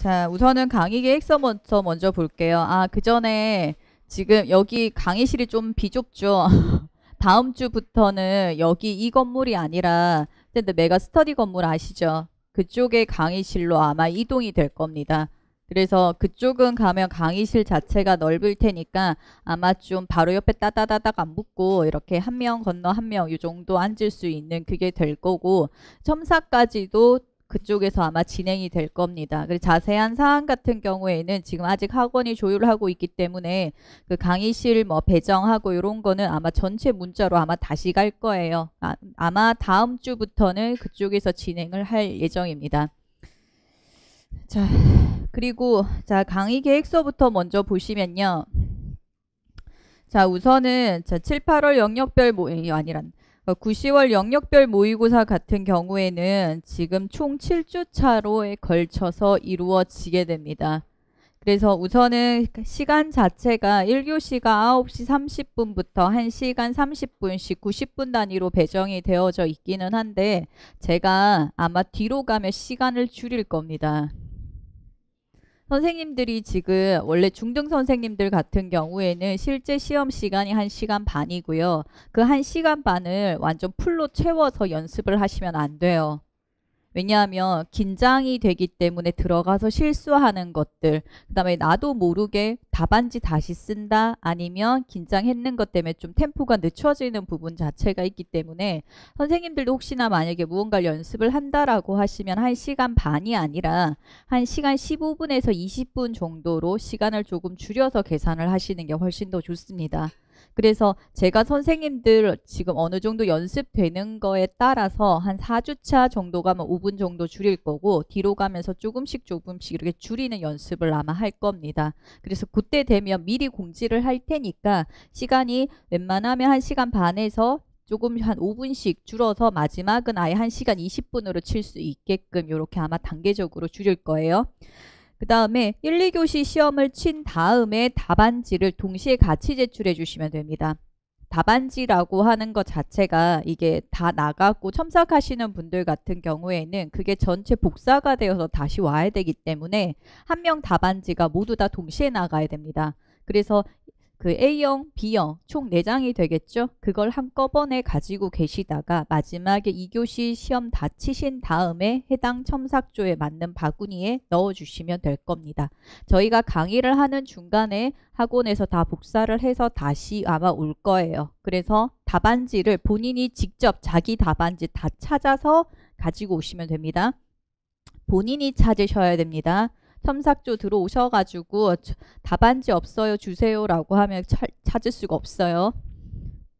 자, 우선은 강의 계획서 먼저 볼게요. 아, 그 전에 지금 여기 강의실이 좀 비좁죠. 다음 주부터는 여기 이 건물이 아니라 메가 스터디 건물 아시죠? 그쪽에 강의실로 아마 이동이 될 겁니다. 그래서 그쪽은 가면 강의실 자체가 넓을 테니까 아마 좀 바로 옆에 따다다닥 안 붙고 이렇게 한 명 건너 한 명 이 정도 앉을 수 있는 그게 될 거고, 첨삭까지도 그쪽에서 아마 진행이 될 겁니다. 그리고 자세한 사항 같은 경우에는 지금 아직 학원이 조율을 하고 있기 때문에 그 강의실 뭐 배정하고 이런 거는 아마 전체 문자로 아마 다시 갈 거예요. 아마 다음 주부터는 그쪽에서 진행을 할 예정입니다. 자, 그리고 자, 강의 계획서부터 먼저 보시면요. 자, 우선은 7, 8월 영역별 모임이 아니란 9, 10월 영역별 모의고사 같은 경우에는 지금 총 7주차로에 걸쳐서 이루어지게 됩니다. 그래서 우선은 시간 자체가 1교시가 9시 30분부터 1시간 30분씩 90분 단위로 배정이 되어져 있기는 한데 제가 아마 뒤로 가면 시간을 줄일 겁니다. 선생님들이 지금 원래 중등 선생님들 같은 경우에는 실제 시험 시간이 1시간 반이고요. 그 1시간 반을 완전 풀로 채워서 연습을 하시면 안 돼요. 왜냐하면 긴장이 되기 때문에 들어가서 실수하는 것들, 그 다음에 나도 모르게 답안지 다시 쓴다, 아니면 긴장했는 것 때문에 좀 템포가 늦춰지는 부분 자체가 있기 때문에 선생님들도 혹시나 만약에 무언가를 연습을 한다라고 하시면 1시간 반이 아니라 1시간 15분에서 20분 정도로 시간을 조금 줄여서 계산을 하시는 게 훨씬 더 좋습니다. 그래서 제가 선생님들 지금 어느 정도 연습되는 거에 따라서 한 4주차 정도 가면 5분 정도 줄일 거고, 뒤로 가면서 조금씩 이렇게 줄이는 연습을 아마 할 겁니다. 그래서 그때 되면 미리 공지를 할 테니까 시간이 웬만하면 1시간 반에서 조금 한 5분씩 줄어서 마지막은 아예 1시간 20분으로 칠 수 있게끔 이렇게 아마 단계적으로 줄일 거예요. 그 다음에 1, 2교시 시험을 친 다음에 답안지를 동시에 같이 제출해 주시면 됩니다. 답안지라고 하는 것 자체가 이게 다 나가고 첨삭하시는 분들 같은 경우에는 그게 전체 복사가 되어서 다시 와야 되기 때문에 한 명 답안지가 모두 다 동시에 나가야 됩니다. 그래서 그 A형, B형 총 4장이 되겠죠? 그걸 한꺼번에 가지고 계시다가 마지막에 2교시 시험 다 치신 다음에 해당 첨삭조에 맞는 바구니에 넣어주시면 될 겁니다. 저희가 강의를 하는 중간에 학원에서 다 복사를 해서 다시 아마 올 거예요. 그래서 답안지를 본인이 직접 자기 답안지 다 찾아서 가지고 오시면 됩니다. 본인이 찾으셔야 됩니다. 첨삭조 들어오셔가지고 답안지 없어요 주세요 라고 하면 찾을 수가 없어요.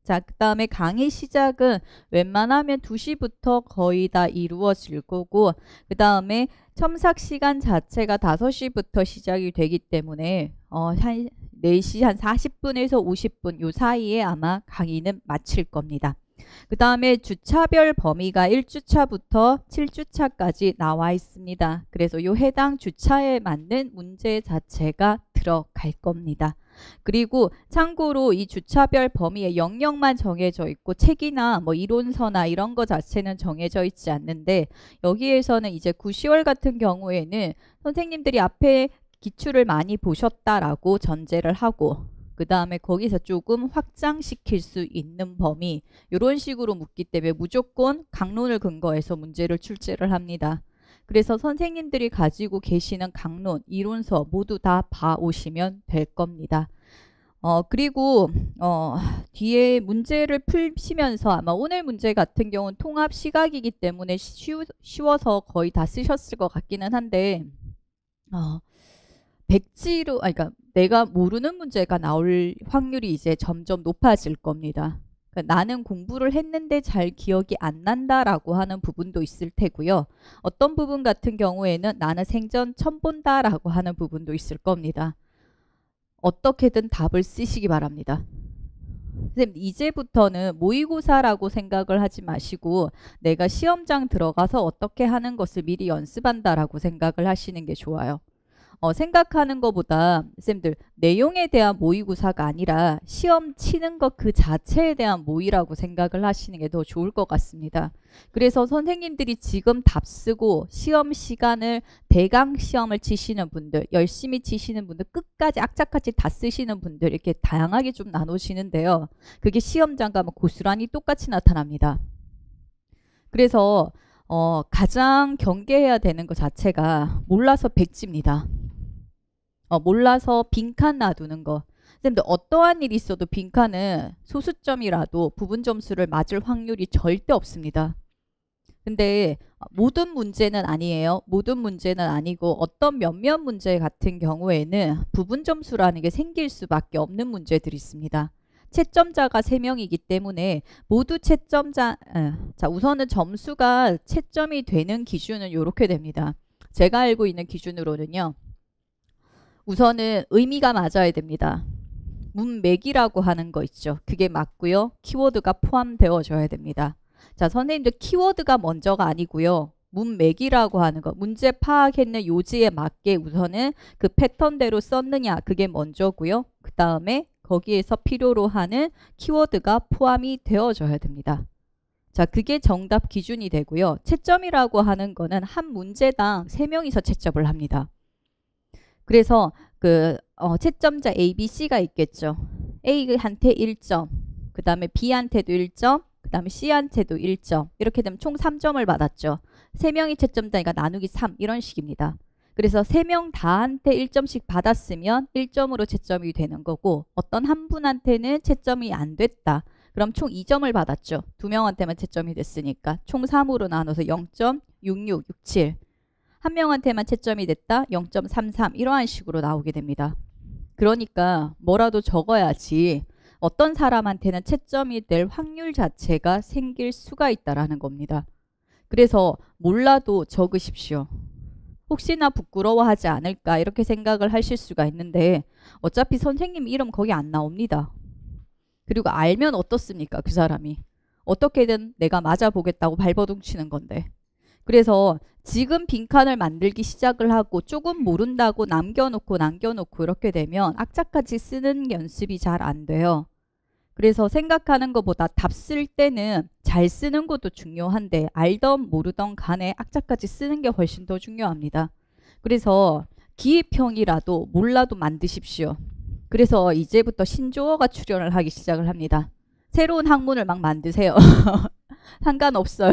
자, 그 다음에 강의 시작은 웬만하면 2시부터 거의 다 이루어질 거고, 그 다음에 첨삭 시간 자체가 5시부터 시작이 되기 때문에 한 4시 한 40분에서 50분 요 사이에 아마 강의는 마칠 겁니다. 그 다음에 주차별 범위가 1주차부터 7주차까지 나와 있습니다. 그래서 요 해당 주차에 맞는 문제 자체가 들어갈 겁니다. 그리고 참고로 이 주차별 범위의 영역만 정해져 있고 책이나 뭐 이론서나 이런 거 자체는 정해져 있지 않는데, 여기에서는 이제 9, 10월 같은 경우에는 선생님들이 앞에 기출을 많이 보셨다라고 전제를 하고, 그 다음에 거기서 조금 확장시킬 수 있는 범위, 이런 식으로 묻기 때문에 무조건 강론을 근거해서 문제를 출제를 합니다. 그래서 선생님들이 가지고 계시는 강론, 이론서 모두 다 봐오시면 될 겁니다. 그리고 뒤에 문제를 풀시면서 아마 오늘 문제 같은 경우는 통합 시각이기 때문에 쉬워서 거의 다 쓰셨을 것 같기는 한데, 백지로, 그러니까 내가 모르는 문제가 나올 확률이 이제 점점 높아질 겁니다. 그러니까 나는 공부를 했는데 잘 기억이 안 난다라고 하는 부분도 있을 테고요. 어떤 부분 같은 경우에는 나는 생전 처음 본다라고 하는 부분도 있을 겁니다. 어떻게든 답을 쓰시기 바랍니다. 선생님, 이제부터는 모의고사라고 생각을 하지 마시고 내가 시험장 들어가서 어떻게 하는 것을 미리 연습한다라고 생각을 하시는 게 좋아요. 생각하는 것보다 쌤들 내용에 대한 모의고사가 아니라 시험 치는 것 그 자체에 대한 모의라고 생각을 하시는 게 더 좋을 것 같습니다. 그래서 선생님들이 지금 답 쓰고 시험 시간을 대강 시험을 치시는 분들, 열심히 치시는 분들, 끝까지 악착같이 다 쓰시는 분들 이렇게 다양하게 좀 나누시는데요. 그게 시험장 가면 고스란히 똑같이 나타납니다. 그래서 가장 경계해야 되는 것 자체가 몰라서 백지입니다. 몰라서 빈칸 놔두는 거. 근데 어떠한 일이 있어도 빈칸은 소수점이라도 부분 점수를 맞을 확률이 절대 없습니다. 근데 모든 문제는 아니에요. 모든 문제는 아니고 어떤 몇몇 문제 같은 경우에는 부분 점수라는 게 생길 수밖에 없는 문제들이 있습니다. 채점자가 3명이기 때문에 모두 채점자, 자 우선은 점수가 채점이 되는 기준은 이렇게 됩니다. 제가 알고 있는 기준으로는요. 우선은 의미가 맞아야 됩니다. 문맥이라고 하는 거 있죠. 그게 맞고요. 키워드가 포함되어져야 됩니다. 자, 선생님들 키워드가 먼저가 아니고요. 문맥이라고 하는 거, 문제 파악했는 요지에 맞게 우선은 그 패턴대로 썼느냐, 그게 먼저고요. 그 다음에 거기에서 필요로 하는 키워드가 포함이 되어져야 됩니다. 자, 그게 정답 기준이 되고요. 채점이라고 하는 거는 한 문제당 3명이서 채점을 합니다. 그래서 채점자 A, B, C가 있겠죠. A한테 1점, 그 다음에 B한테도 1점, 그 다음에 C한테도 1점. 이렇게 되면 총 3점을 받았죠. 3명이 채점자니까 나누기 3 이런 식입니다. 그래서 3명 다한테 1점씩 받았으면 1점으로 채점이 되는 거고 어떤 한 분한테는 채점이 안 됐다. 그럼 총 2점을 받았죠. 2명한테만 채점이 됐으니까 총 3으로 나눠서 0.6667. 한 명한테만 채점이 됐다. 0.33 이러한 식으로 나오게 됩니다. 그러니까 뭐라도 적어야지 어떤 사람한테는 채점이 될 확률 자체가 생길 수가 있다라는 겁니다. 그래서 몰라도 적으십시오. 혹시나 부끄러워하지 않을까 이렇게 생각을 하실 수가 있는데 어차피 선생님 이름 거기 안 나옵니다. 그리고 알면 어떻습니까? 그 사람이. 어떻게든 내가 맞아보겠다고 발버둥 치는 건데. 그래서 지금 빈칸을 만들기 시작을 하고 조금 모른다고 남겨놓고 이렇게 되면 악착같이 쓰는 연습이 잘 안 돼요. 그래서 생각하는 것보다 답 쓸 때는 잘 쓰는 것도 중요한데 알던 모르던 간에 악착같이 쓰는 게 훨씬 더 중요합니다. 그래서 기입형이라도 몰라도 만드십시오. 그래서 이제부터 신조어가 출연을 하기 시작을 합니다. 새로운 학문을 막 만드세요. 상관없어요.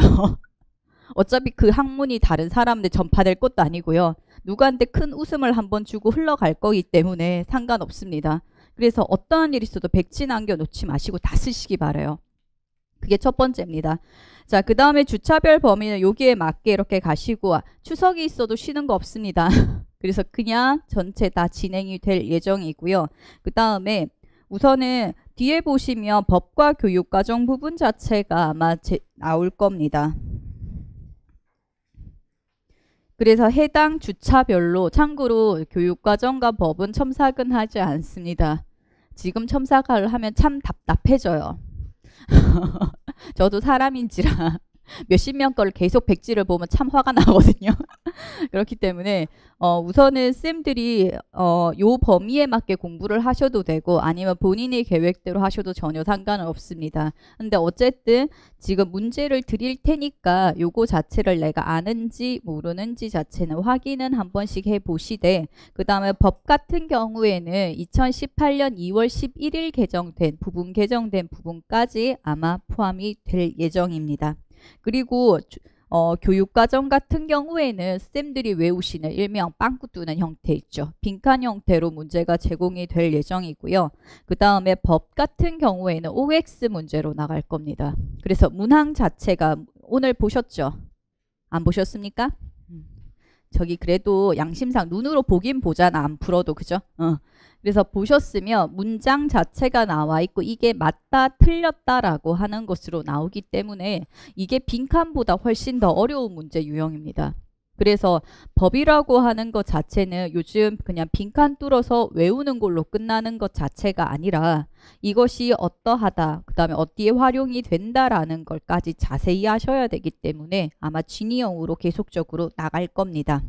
어차피 그 학문이 다른 사람한테 전파될 것도 아니고요. 누구한테 큰 웃음을 한번 주고 흘러갈 거기 때문에 상관없습니다. 그래서 어떠한 일이 있어도 백지 남겨놓지 마시고 다 쓰시기 바라요. 그게 첫 번째입니다. 자, 그 다음에 주차별 범위는 여기에 맞게 이렇게 가시고 추석이 있어도 쉬는 거 없습니다. 그래서 그냥 전체 다 진행이 될 예정이고요. 그 다음에 우선은 뒤에 보시면 법과 교육과정 부분 자체가 아마 나올 겁니다. 그래서 해당 주차별로 참고로 교육과정과 법은 첨삭은 하지 않습니다. 지금 첨삭을 하면 참 답답해져요. 저도 사람인지라 몇십 명 거를 계속 백지를 보면 참 화가 나거든요. 그렇기 때문에 우선은 쌤들이 요 범위에 맞게 공부를 하셔도 되고 아니면 본인의 계획대로 하셔도 전혀 상관은 없습니다. 근데 어쨌든 지금 문제를 드릴 테니까 요거 자체를 내가 아는지 모르는지 자체는 확인은 한 번씩 해보시되 그 다음에 법 같은 경우에는 2018년 2월 11일 개정된 부분까지 아마 포함이 될 예정입니다. 그리고 교육과정 같은 경우에는 쌤들이 외우시는 일명 빵꾸 뚫는 형태 있죠. 빈칸 형태로 문제가 제공이 될 예정이고요. 그 다음에 법 같은 경우에는 OX 문제로 나갈 겁니다. 그래서 문항 자체가 오늘 보셨죠? 안 보셨습니까? 저기 그래도 양심상 눈으로 보긴 보잖아. 안 풀어도 그죠? 그래서 보셨으면 문장 자체가 나와 있고 이게 맞다 틀렸다라고 하는 것으로 나오기 때문에 이게 빈칸보다 훨씬 더 어려운 문제 유형입니다. 그래서 법이라고 하는 것 자체는 요즘 그냥 빈칸 뚫어서 외우는 걸로 끝나는 것 자체가 아니라 이것이 어떠하다, 그 다음에 어디에 활용이 된다라는 것까지 자세히 하셔야 되기 때문에 아마 진이형으로 계속적으로 나갈 겁니다.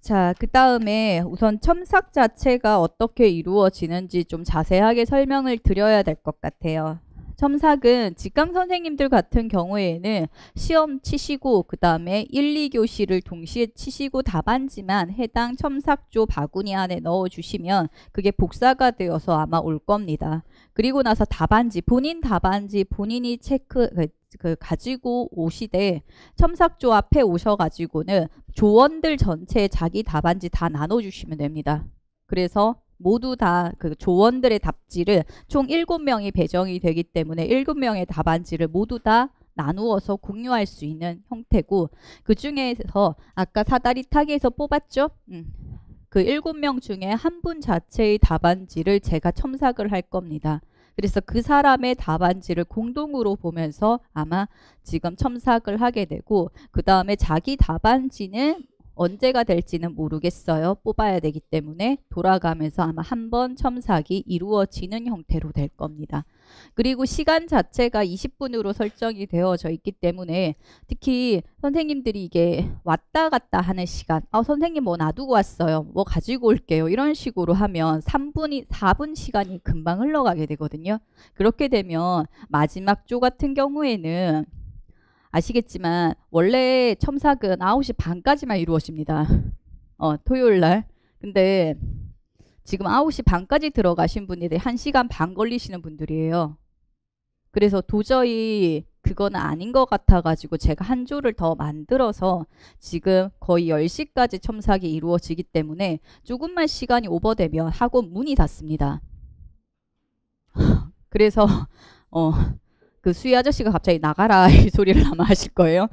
자, 자, 그 다음에 우선 첨삭 자체가 어떻게 이루어지는지 좀 자세하게 설명을 드려야 될 것 같아요. 첨삭은 직강 선생님들 같은 경우에는 시험 치시고 그 다음에 1, 2교시를 동시에 치시고 답안지만 해당 첨삭조 바구니 안에 넣어주시면 그게 복사가 되어서 아마 올 겁니다. 그리고 나서 답안지, 본인 답안지 본인이 가지고 오시되 첨삭조 앞에 오셔가지고는 조원들 전체에 자기 답안지 다 나눠주시면 됩니다. 그래서 모두 다 그 조원들의 답지를 총 7명이 배정이 되기 때문에 7명의 답안지를 모두 다 나누어서 공유할 수 있는 형태고, 그 중에서 아까 사다리 타기에서 뽑았죠? 그 7명 중에 한 분 자체의 답안지를 제가 첨삭을 할 겁니다. 그래서 그 사람의 답안지를 공동으로 보면서 아마 지금 첨삭을 하게 되고, 그 다음에 자기 답안지는 언제가 될지는 모르겠어요. 뽑아야 되기 때문에 돌아가면서 아마 한 번 첨삭이 이루어지는 형태로 될 겁니다. 그리고 시간 자체가 20분으로 설정이 되어져 있기 때문에 특히 선생님들이 이게 왔다 갔다 하는 시간, 선생님 뭐 놔두고 왔어요, 뭐 가지고 올게요, 이런 식으로 하면 4분 시간이 금방 흘러가게 되거든요. 그렇게 되면 마지막 조 같은 경우에는 아시겠지만 원래 첨삭은 9시 반까지만 이루어집니다. 토요일 날. 근데 지금 9시 반까지 들어가신 분들이 1시간 반 걸리시는 분들이에요. 그래서 도저히 그건 아닌 것 같아가지고 제가 한 조를 더 만들어서 지금 거의 10시까지 첨삭이 이루어지기 때문에 조금만 시간이 오버되면 학원 문이 닫습니다. 그래서 그 수희 아저씨가 갑자기 나가라 이 소리를 아마 하실 거예요.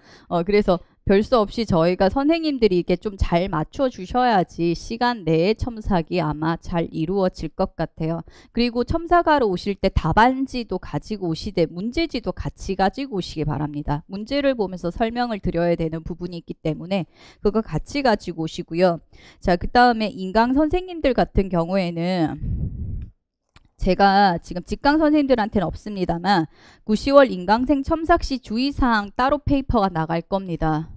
그래서 별 수 없이 저희가 선생님들이 이게 좀 잘 맞춰 주셔야지 시간 내에 첨삭이 아마 잘 이루어질 것 같아요. 그리고 첨삭하러 오실 때 답안지도 가지고 오시되 문제지도 같이 가지고 오시기 바랍니다. 문제를 보면서 설명을 드려야 되는 부분이 있기 때문에 그거 같이 가지고 오시고요. 자, 그 다음에 인강 선생님들 같은 경우에는 제가 지금 직강 선생님들한테는 없습니다만 9, 10월 인강생 첨삭 시 주의사항 따로 페이퍼가 나갈 겁니다.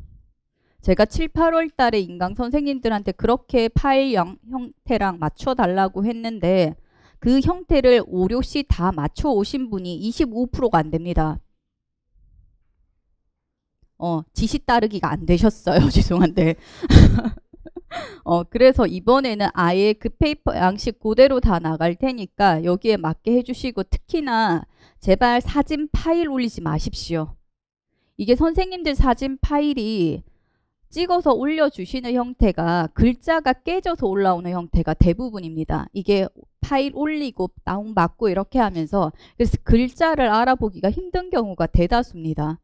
제가 7, 8월 달에 인강 선생님들한테 그렇게 파일 형태랑 맞춰달라고 했는데 그 형태를 5, 6시 다 맞춰 오신 분이 25%가 안 됩니다. 지시 따르기가 안 되셨어요. 죄송한데. 그래서 이번에는 아예 그 페이퍼 양식 그대로 다 나갈 테니까 여기에 맞게 해주시고, 특히나 제발 사진 파일 올리지 마십시오. 이게 선생님들 사진 파일이 찍어서 올려주시는 형태가 글자가 깨져서 올라오는 형태가 대부분입니다. 이게 파일 올리고 다운받고 이렇게 하면서 그래서 글자를 알아보기가 힘든 경우가 대다수입니다.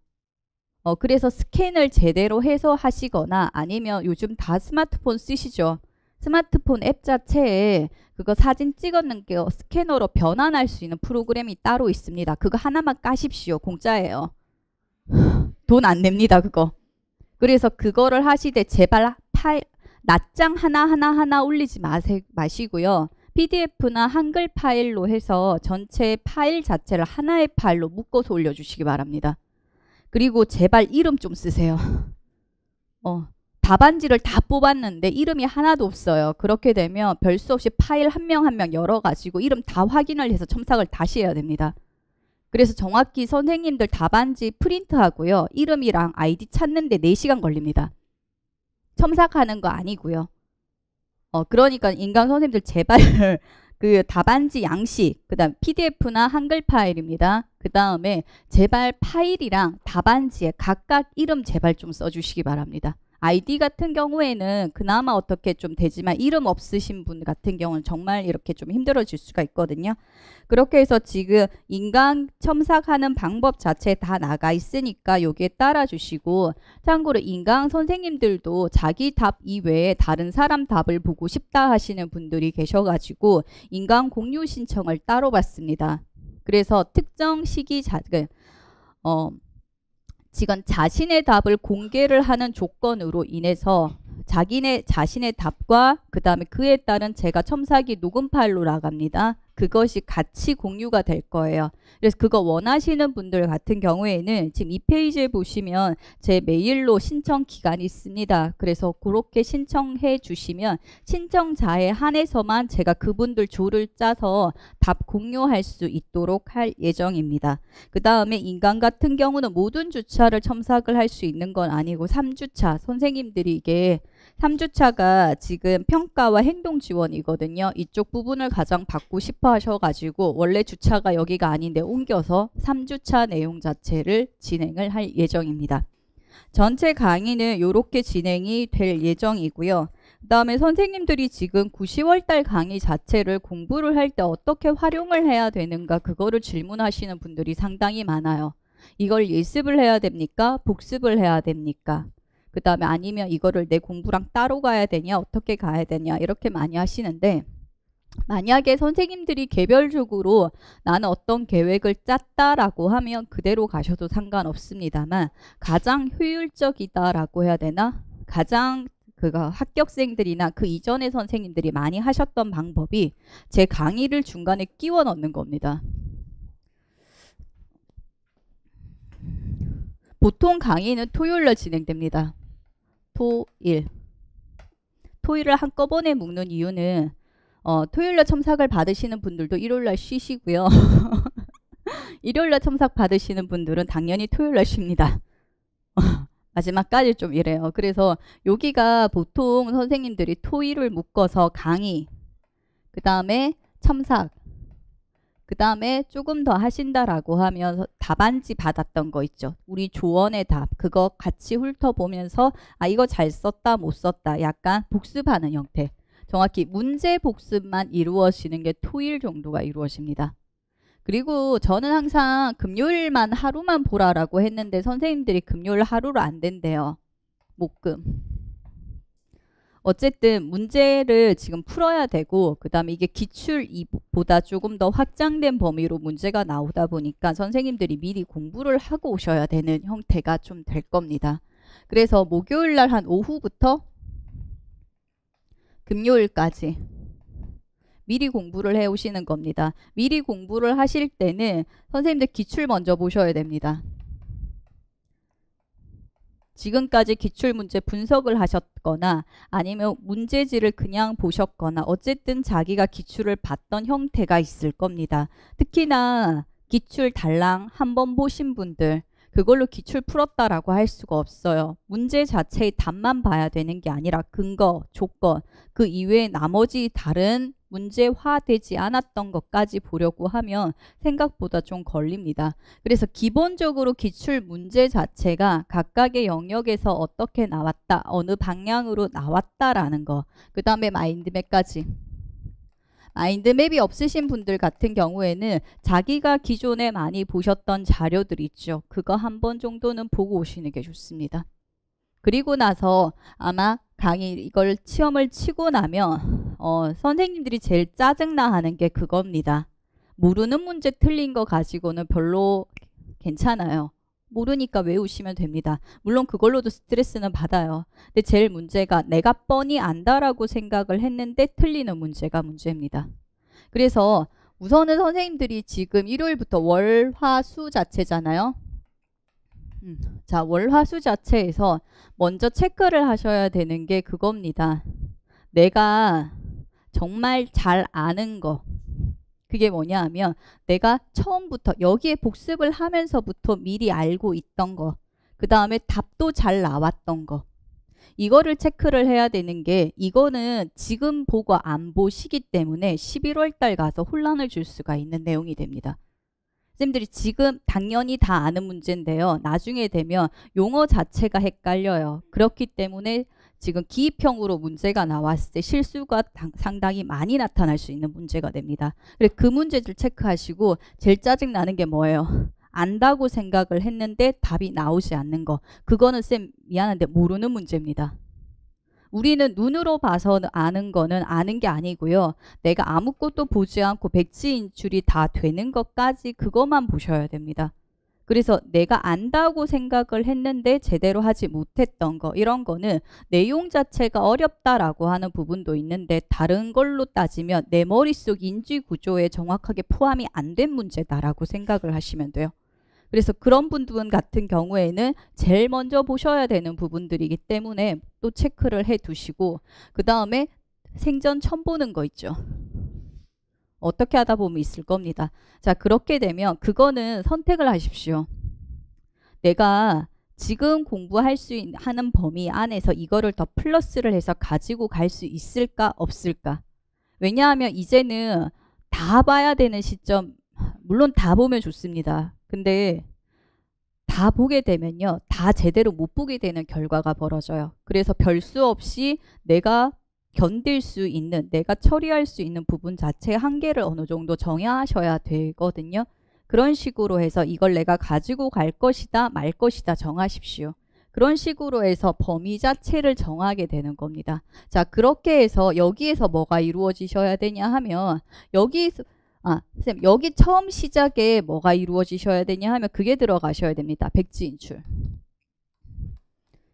그래서 스캔을 제대로 해서 하시거나 아니면 요즘 다 스마트폰 쓰시죠. 스마트폰 앱 자체에 그거 사진 찍었는 게 스캐너로 변환할 수 있는 프로그램이 따로 있습니다. 그거 하나만 까십시오. 공짜예요. 돈 안 냅니다. 그거. 그래서 그거를 하시되 제발 파일 낱장 하나 올리지 마시고요. PDF나 한글 파일로 해서 전체 파일 자체를 하나의 파일로 묶어서 올려주시기 바랍니다. 그리고 제발 이름 좀 쓰세요. 답안지를 다 뽑았는데 이름이 하나도 없어요. 그렇게 되면 별 수 없이 파일 한 명 한 명 열어가지고 이름 다 확인을 해서 첨삭을 다시 해야 됩니다. 그래서 정확히 선생님들 답안지 프린트하고요. 이름이랑 아이디 찾는데 4시간 걸립니다. 첨삭하는 거 아니고요. 그러니까 인강 선생님들 제발 그 답안지 양식, 그 다음 PDF나 한글 파일입니다. 그 다음에 제발 파일이랑 답안지에 각각 이름 제발 좀 써주시기 바랍니다. 아이디 같은 경우에는 그나마 어떻게 좀 되지만 이름 없으신 분 같은 경우는 정말 이렇게 좀 힘들어질 수가 있거든요. 그렇게 해서 지금 인강 첨삭하는 방법 자체 다 나가 있으니까 여기에 따라 주시고, 참고로 인강 선생님들도 자기 답 이외에 다른 사람 답을 보고 싶다 하시는 분들이 계셔가지고 인강 공유 신청을 따로 받습니다. 그래서 특정 시기 지금 자신의 답을 공개를 하는 조건으로 인해서 자신의 답과 그 다음에 그에 따른 제가 첨삭이 녹음 파일로 나갑니다. 그것이 같이 공유가 될 거예요. 그래서 그거 원하시는 분들 같은 경우에는 지금 이 페이지에 보시면 제 메일로 신청 기간이 있습니다. 그래서 그렇게 신청해 주시면 신청자에 한해서만 제가 그분들 조를 짜서 답 공유할 수 있도록 할 예정입니다. 그 다음에 인강 같은 경우는 모든 주차를 첨삭을 할 수 있는 건 아니고 3주차 선생님들이 이게 3주차가 지금 평가와 행동 지원이거든요. 이쪽 부분을 가장 받고 싶어 하셔가지고 원래 주차가 여기가 아닌데 옮겨서 3주차 내용 자체를 진행을 할 예정입니다. 전체 강의는 이렇게 진행이 될 예정이고요. 그 다음에 선생님들이 지금 9, 10월달 강의 자체를 공부를 할 때 어떻게 활용을 해야 되는가 그거를 질문하시는 분들이 상당히 많아요. 이걸 예습을 해야 됩니까? 복습을 해야 됩니까? 그 다음에 아니면 이거를 내 공부랑 따로 가야 되냐? 어떻게 가야 되냐? 이렇게 많이 하시는데 만약에 선생님들이 개별적으로 나는 어떤 계획을 짰다라고 하면 그대로 가셔도 상관없습니다만 가장 효율적이다라고 해야 되나? 가장 합격생들이나 그 이전의 선생님들이 많이 하셨던 방법이 제 강의를 중간에 끼워 넣는 겁니다. 보통 강의는 토요일날 진행됩니다. 토요일을 한꺼번에 묶는 이유는 토요일날 첨삭을 받으시는 분들도 일요일날 쉬시고요. 일요일날 첨삭 받으시는 분들은 당연히 토요일날 쉽니다. 마지막까지 좀 이래요. 그래서 여기가 보통 선생님들이 토일을 묶어서 강의, 그 다음에 첨삭, 그 다음에 조금 더 하신다라고 하면 답안지 받았던 거 있죠. 우리 조언의 답. 그거 같이 훑어보면서 아 이거 잘 썼다 못 썼다 약간 복습하는 형태. 정확히 문제 복습만 이루어지는 게 토일 정도가 이루어집니다. 그리고 저는 항상 금요일만 하루만 보라라고 했는데 선생님들이 금요일 하루로 안 된대요. 목금. 어쨌든 문제를 지금 풀어야 되고 그 다음에 이게 기출보다 조금 더 확장된 범위로 문제가 나오다 보니까 선생님들이 미리 공부를 하고 오셔야 되는 형태가 좀 될 겁니다. 그래서 목요일날 한 오후부터 금요일까지 미리 공부를 해 오시는 겁니다. 미리 공부를 하실 때는 선생님들 기출 먼저 보셔야 됩니다. 지금까지 기출문제 분석을 하셨거나 아니면 문제지를 그냥 보셨거나 어쨌든 자기가 기출을 봤던 형태가 있을 겁니다. 특히나 기출 달랑 한번 보신 분들 그걸로 기출 풀었다라고 할 수가 없어요. 문제 자체의 답만 봐야 되는 게 아니라 근거, 조건, 그 이외에 나머지 다른 문제화되지 않았던 것까지 보려고 하면 생각보다 좀 걸립니다. 그래서 기본적으로 기출 문제 자체가 각각의 영역에서 어떻게 나왔다, 어느 방향으로 나왔다라는 거, 그 다음에 마인드맵까지. 마인드맵이 없으신 분들 같은 경우에는 자기가 기존에 많이 보셨던 자료들 있죠. 그거 한 번 정도는 보고 오시는 게 좋습니다. 그리고 나서 아마 강의 이걸 시험을 치고 나면 선생님들이 제일 짜증나 하는 게 그겁니다. 모르는 문제 틀린 거 가지고는 별로 괜찮아요. 모르니까 외우시면 됩니다. 물론 그걸로도 스트레스는 받아요. 근데 제일 문제가 내가 뻔히 안다라고 생각을 했는데 틀리는 문제가 문제입니다. 그래서 우선은 선생님들이 지금 일요일부터 월, 화, 수 자체잖아요. 자, 월, 화, 수 자체에서 먼저 체크를 하셔야 되는 게 그겁니다. 내가 정말 잘 아는 거. 그게 뭐냐 하면 내가 처음부터 여기에 복습을 하면서부터 미리 알고 있던 거. 그 다음에 답도 잘 나왔던 거. 이거를 체크를 해야 되는 게 이거는 지금 보고 안 보시기 때문에 11월 달 가서 혼란을 줄 수가 있는 내용이 됩니다. 선생님들이 지금 당연히 다 아는 문제인데요. 나중에 되면 용어 자체가 헷갈려요. 그렇기 때문에 지금 기입형으로 문제가 나왔을 때 실수가 상당히 많이 나타날 수 있는 문제가 됩니다. 그래서 그 문제를 체크하시고 제일 짜증나는 게 뭐예요? 안다고 생각을 했는데 답이 나오지 않는 거. 그거는 쌤 미안한데 모르는 문제입니다. 우리는 눈으로 봐서 아는 거는 아는 게 아니고요. 내가 아무것도 보지 않고 백지 인출이 다 되는 것까지 그것만 보셔야 됩니다. 그래서 내가 안다고 생각을 했는데 제대로 하지 못했던 거, 이런 거는 내용 자체가 어렵다라고 하는 부분도 있는데 다른 걸로 따지면 내 머릿속 인지 구조에 정확하게 포함이 안 된 문제다라고 생각을 하시면 돼요. 그래서 그런 분들 같은 경우에는 제일 먼저 보셔야 되는 부분들이기 때문에 또 체크를 해 두시고, 그 다음에 생전 처음 보는 거 있죠. 어떻게 하다 보면 있을 겁니다. 자, 그렇게 되면 그거는 선택을 하십시오. 내가 지금 공부할 수 하는 범위 안에서 이거를 더 플러스를 해서 가지고 갈 수 있을까 없을까. 왜냐하면 이제는 다 봐야 되는 시점, 물론 다 보면 좋습니다. 근데 다 보게 되면요, 다 제대로 못 보게 되는 결과가 벌어져요. 그래서 별 수 없이 내가 견딜 수 있는, 내가 처리할 수 있는 부분 자체의 한계를 어느 정도 정하셔야 되거든요. 그런 식으로 해서 이걸 내가 가지고 갈 것이다 말 것이다 정하십시오. 그런 식으로 해서 범위 자체를 정하게 되는 겁니다. 자, 그렇게 해서 여기에서 뭐가 이루어지셔야 되냐 하면, 선생님, 여기 처음 시작에 뭐가 이루어지셔야 되냐 하면 그게 들어가셔야 됩니다. 백지인출.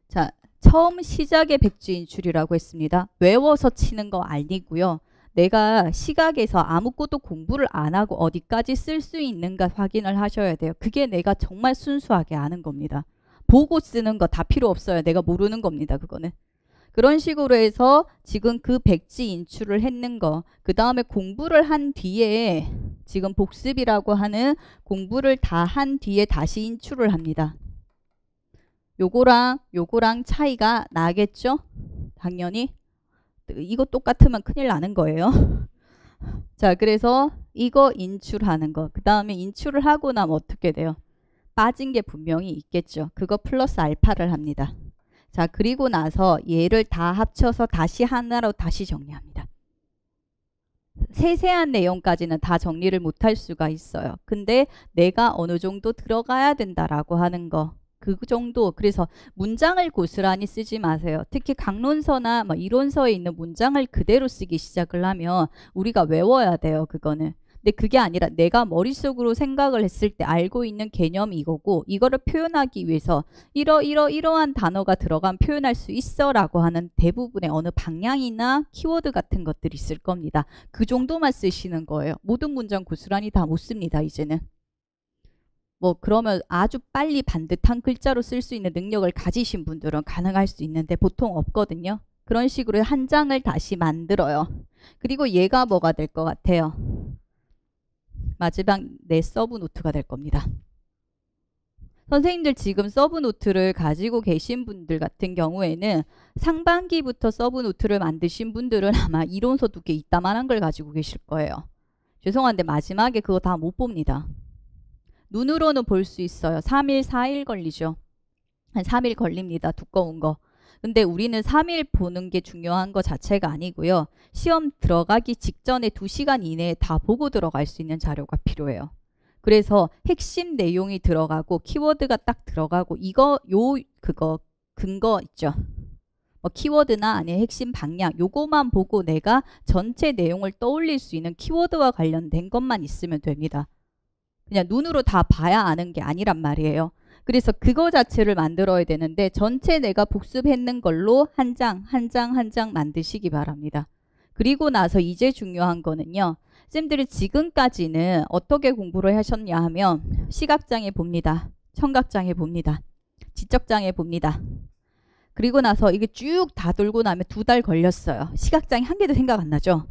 자, 처음 시작의 백지인출이라고 했습니다. 외워서 치는 거 아니고요. 내가 시각에서 아무것도 공부를 안 하고 어디까지 쓸 수 있는가 확인을 하셔야 돼요. 그게 내가 정말 순수하게 아는 겁니다. 보고 쓰는 거 다 필요 없어요. 내가 모르는 겁니다. 그거는. 그런 식으로 해서 지금 그 백지 인출을 했는 거, 그 다음에 공부를 한 뒤에 지금 복습이라고 하는 공부를 다 한 뒤에 다시 인출을 합니다. 요거랑 차이가 나겠죠? 당연히. 이거 똑같으면 큰일 나는 거예요. 자, 그래서 이거 인출하는 거, 그 다음에 인출을 하고 나면 어떻게 돼요? 빠진 게 분명히 있겠죠. 그거 플러스 알파를 합니다. 자, 그리고 나서 얘를 다 합쳐서 다시 하나로 다시 정리합니다. 세세한 내용까지는 다 정리를 못할 수가 있어요. 근데 내가 어느 정도 들어가야 된다라고 하는 거, 그 정도. 그래서 문장을 고스란히 쓰지 마세요. 특히 강론서나 이론서에 있는 문장을 그대로 쓰기 시작을 하면 우리가 외워야 돼요. 그거는. 근데 그게 아니라 내가 머릿속으로 생각을 했을 때 알고 있는 개념이 이거고, 이거를 표현하기 위해서 이러한 단어가 들어가면 표현할 수 있어 라고 하는 대부분의 어느 방향이나 키워드 같은 것들이 있을 겁니다. 그 정도만 쓰시는 거예요. 모든 문장 고스란히 다 못 씁니다. 이제는. 그러면 아주 빨리 반듯한 글자로 쓸 수 있는 능력을 가지신 분들은 가능할 수 있는데 보통 없거든요. 그런 식으로 한 장을 다시 만들어요. 그리고 얘가 뭐가 될 것 같아요? 마지막 내 서브노트가 될 겁니다. 선생님들 지금 서브노트를 가지고 계신 분들 같은 경우에는 상반기부터 서브노트를 만드신 분들은 아마 이론서 두께 이따만한 걸 가지고 계실 거예요. 죄송한데 마지막에 그거 다 못 봅니다. 눈으로는 볼 수 있어요. 3일, 4일 걸리죠. 한 3일 걸립니다. 두꺼운 거. 근데 우리는 3일 보는 게 중요한 거 자체가 아니고요. 시험 들어가기 직전에 2시간 이내에 다 보고 들어갈 수 있는 자료가 필요해요. 그래서 핵심 내용이 들어가고 키워드가 딱 들어가고 그거 근거 있죠. 키워드나 아니면 핵심 방향 요거만 보고 내가 전체 내용을 떠올릴 수 있는 키워드와 관련된 것만 있으면 됩니다. 그냥 눈으로 다 봐야 아는 게 아니란 말이에요. 그래서 그거 자체를 만들어야 되는데 전체 내가 복습했는 걸로 한 장 만드시기 바랍니다. 그리고 나서 이제 중요한 거는요. 쌤들이 지금까지는 어떻게 공부를 하셨냐 하면 시각장애 봅니다. 청각장애 봅니다. 지적장애 봅니다. 그리고 나서 이게 쭉 다 돌고 나면 2달 걸렸어요. 시각장애 한 개도 생각 안 나죠?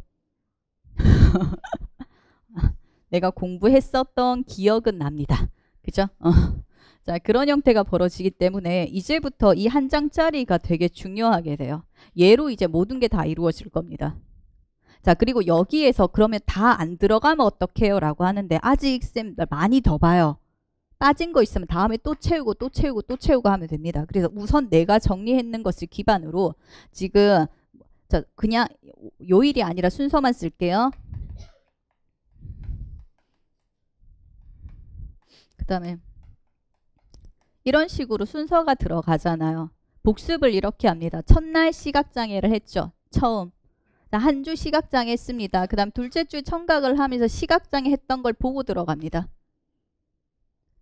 내가 공부했었던 기억은 납니다. 그죠? 자, 그런 형태가 벌어지기 때문에 이제부터 이 한 장짜리가 되게 중요하게 돼요. 얘로 이제 모든 게 다 이루어질 겁니다. 자, 그리고 여기에서 그러면 다 안 들어가면 어떡해요? 라고 하는데 아직 쌤 많이 더 봐요. 빠진 거 있으면 다음에 또 채우고 또 채우고 또 채우고 하면 됩니다. 그래서 우선 내가 정리했는 것을 기반으로 지금 그냥 요일이 아니라 순서만 쓸게요. 그 다음에 이런 식으로 순서가 들어가잖아요. 복습을 이렇게 합니다. 첫날 시각장애를 했죠. 처음. 한 주 시각장애 했습니다. 그 다음 둘째 주 청각을 하면서 시각장애 했던 걸 보고 들어갑니다.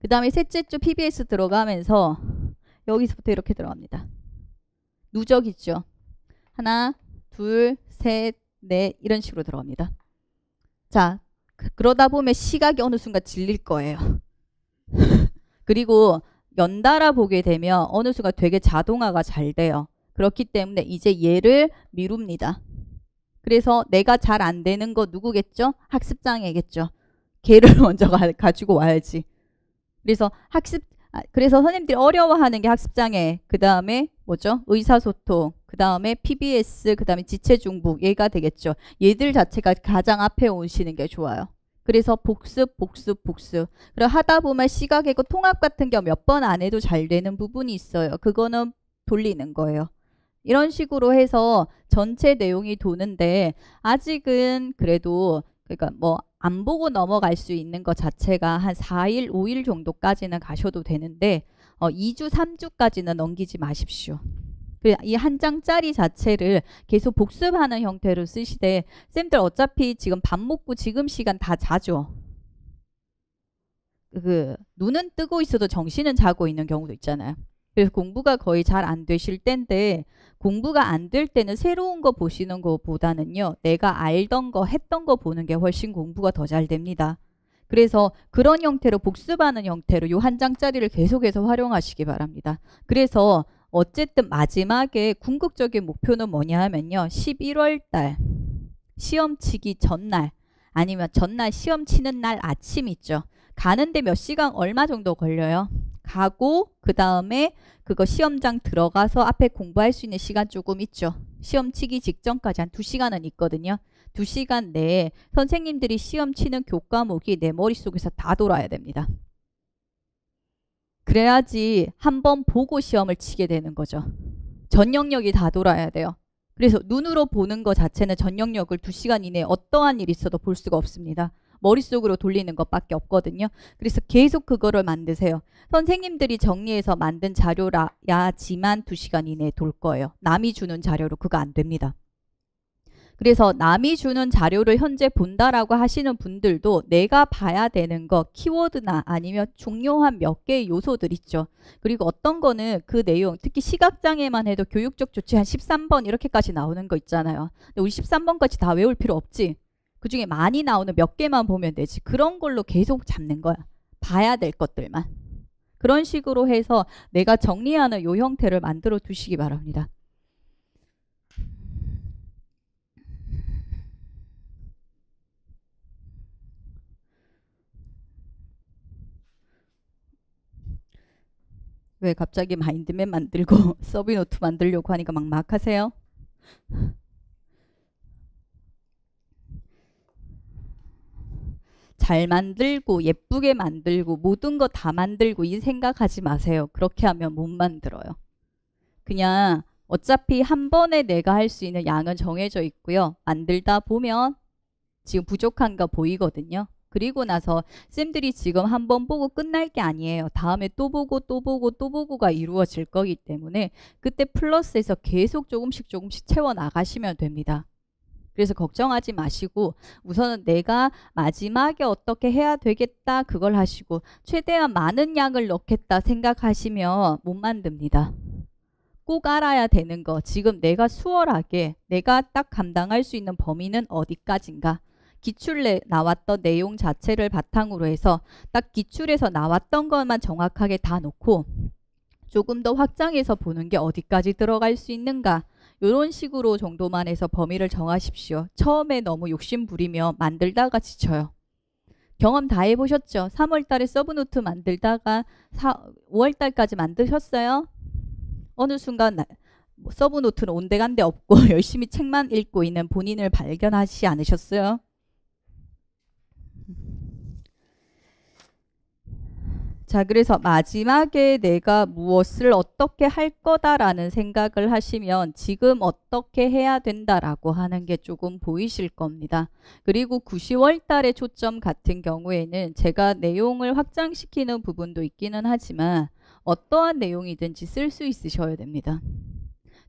그 다음에 셋째 주 PBS 들어가면서 여기서부터 이렇게 들어갑니다. 누적 있죠. 하나, 둘, 셋, 넷 이런 식으로 들어갑니다. 자, 그러다 보면 시각이 어느 순간 질릴 거예요. 그리고 연달아 보게 되면 어느 순간 되게 자동화가 잘 돼요. 그렇기 때문에 이제 얘를 미룹니다. 그래서 내가 잘 안 되는 거 누구겠죠? 학습장애겠죠. 걔를 먼저 가지고 와야지. 그래서 그래서 선생님들이 어려워하는 게 학습장애, 그 다음에 뭐죠? 의사소통, 그 다음에 PBS, 그 다음에 지체중복, 얘가 되겠죠. 얘들 자체가 가장 앞에 오시는 게 좋아요. 그래서 복습. 그리고 하다 보면 시각이고 통합 같은 경우 몇 번 안 해도 잘 되는 부분이 있어요. 그거는 돌리는 거예요. 이런 식으로 해서 전체 내용이 도는데 아직은 그래도 그러니까 뭐 안 보고 넘어갈 수 있는 것 자체가 한 4일, 5일 정도까지는 가셔도 되는데 2주, 3주까지는 넘기지 마십시오. 이 한 장짜리 자체를 계속 복습하는 형태로 쓰시되 쌤들 어차피 지금 밥 먹고 지금 시간 다 자죠. 눈은 뜨고 있어도 정신은 자고 있는 경우도 있잖아요. 그래서 공부가 거의 잘 안 되실 때인데 공부가 안 될 때는 새로운 거 보시는 것보다는요. 내가 알던 거 했던 거 보는 게 훨씬 공부가 더 잘 됩니다. 그래서 그런 형태로 복습하는 형태로 이 한 장짜리를 계속해서 활용하시기 바랍니다. 그래서 어쨌든 마지막에 궁극적인 목표는 뭐냐 하면요. 11월 달 시험 치기 전날 아니면 전날 시험 치는 날 아침 있죠. 가는데 몇 시간 얼마 정도 걸려요? 가고 그 다음에 그거 시험장 들어가서 앞에 공부할 수 있는 시간 조금 있죠. 시험 치기 직전까지 한 2시간은 있거든요. 2시간 내에 선생님들이 시험 치는 교과목이 내 머릿속에서 다 돌아야 됩니다. 그래야지 한번 보고 시험을 치게 되는 거죠. 전 영역이 다 돌아야 돼요. 그래서 눈으로 보는 것 자체는 전 영역을 2시간 이내에 어떠한 일이 있어도 볼 수가 없습니다. 머릿속으로 돌리는 것밖에 없거든요. 그래서 계속 그거를 만드세요. 선생님들이 정리해서 만든 자료라야지만 2시간 이내에 돌 거예요. 남이 주는 자료로 그거 안 됩니다. 그래서 남이 주는 자료를 현재 본다라고 하시는 분들도 내가 봐야 되는 거 키워드나 아니면 중요한 몇 개의 요소들 있죠. 그리고 어떤 거는 그 내용 특히 시각장애만 해도 교육적 조치 한 13번 이렇게까지 나오는 거 있잖아요. 근데 우리 13번까지 다 외울 필요 없지. 그중에 많이 나오는 몇 개만 보면 되지. 그런 걸로 계속 잡는 거야. 봐야 될 것들만. 그런 식으로 해서 내가 정리하는 요 형태를 만들어 두시기 바랍니다. 왜 갑자기 마인드맵 만들고 서비노트 만들려고 하니까 막 하세요? 잘 만들고 예쁘게 만들고 모든 거 다 만들고 이 생각하지 마세요. 그렇게 하면 못 만들어요. 그냥 어차피 한 번에 내가 할 수 있는 양은 정해져 있고요. 만들다 보면 지금 부족한 거 보이거든요. 그리고 나서 쌤들이 지금 한 번 보고 끝날 게 아니에요. 다음에 또 보고 또 보고 또 보고가 이루어질 거기 때문에 그때 플러스해서 계속 조금씩 채워 나가시면 됩니다. 그래서 걱정하지 마시고 우선은 내가 마지막에 어떻게 해야 되겠다 그걸 하시고 최대한 많은 양을 넣겠다 생각하시면 못 만듭니다. 꼭 알아야 되는 거 지금 내가 수월하게 내가 딱 감당할 수 있는 범위는 어디까지인가 기출에 나왔던 내용 자체를 바탕으로 해서 딱 기출에서 나왔던 것만 정확하게 다 놓고 조금 더 확장해서 보는 게 어디까지 들어갈 수 있는가 이런 식으로 정도만 해서 범위를 정하십시오. 처음에 너무 욕심 부리면 만들다가 지쳐요. 경험 다 해보셨죠? 3월 달에 서브노트 만들다가 5월 달까지 만드셨어요? 어느 순간 서브노트는 온데간데 없고 열심히 책만 읽고 있는 본인을 발견하지 않으셨어요? 자, 그래서 마지막에 내가 무엇을 어떻게 할 거다라는 생각을 하시면 지금 어떻게 해야 된다라고 하는 게 조금 보이실 겁니다. 그리고 9, 10월 달의 초점 같은 경우에는 제가 내용을 확장시키는 부분도 있기는 하지만 어떠한 내용이든지 쓸 수 있으셔야 됩니다.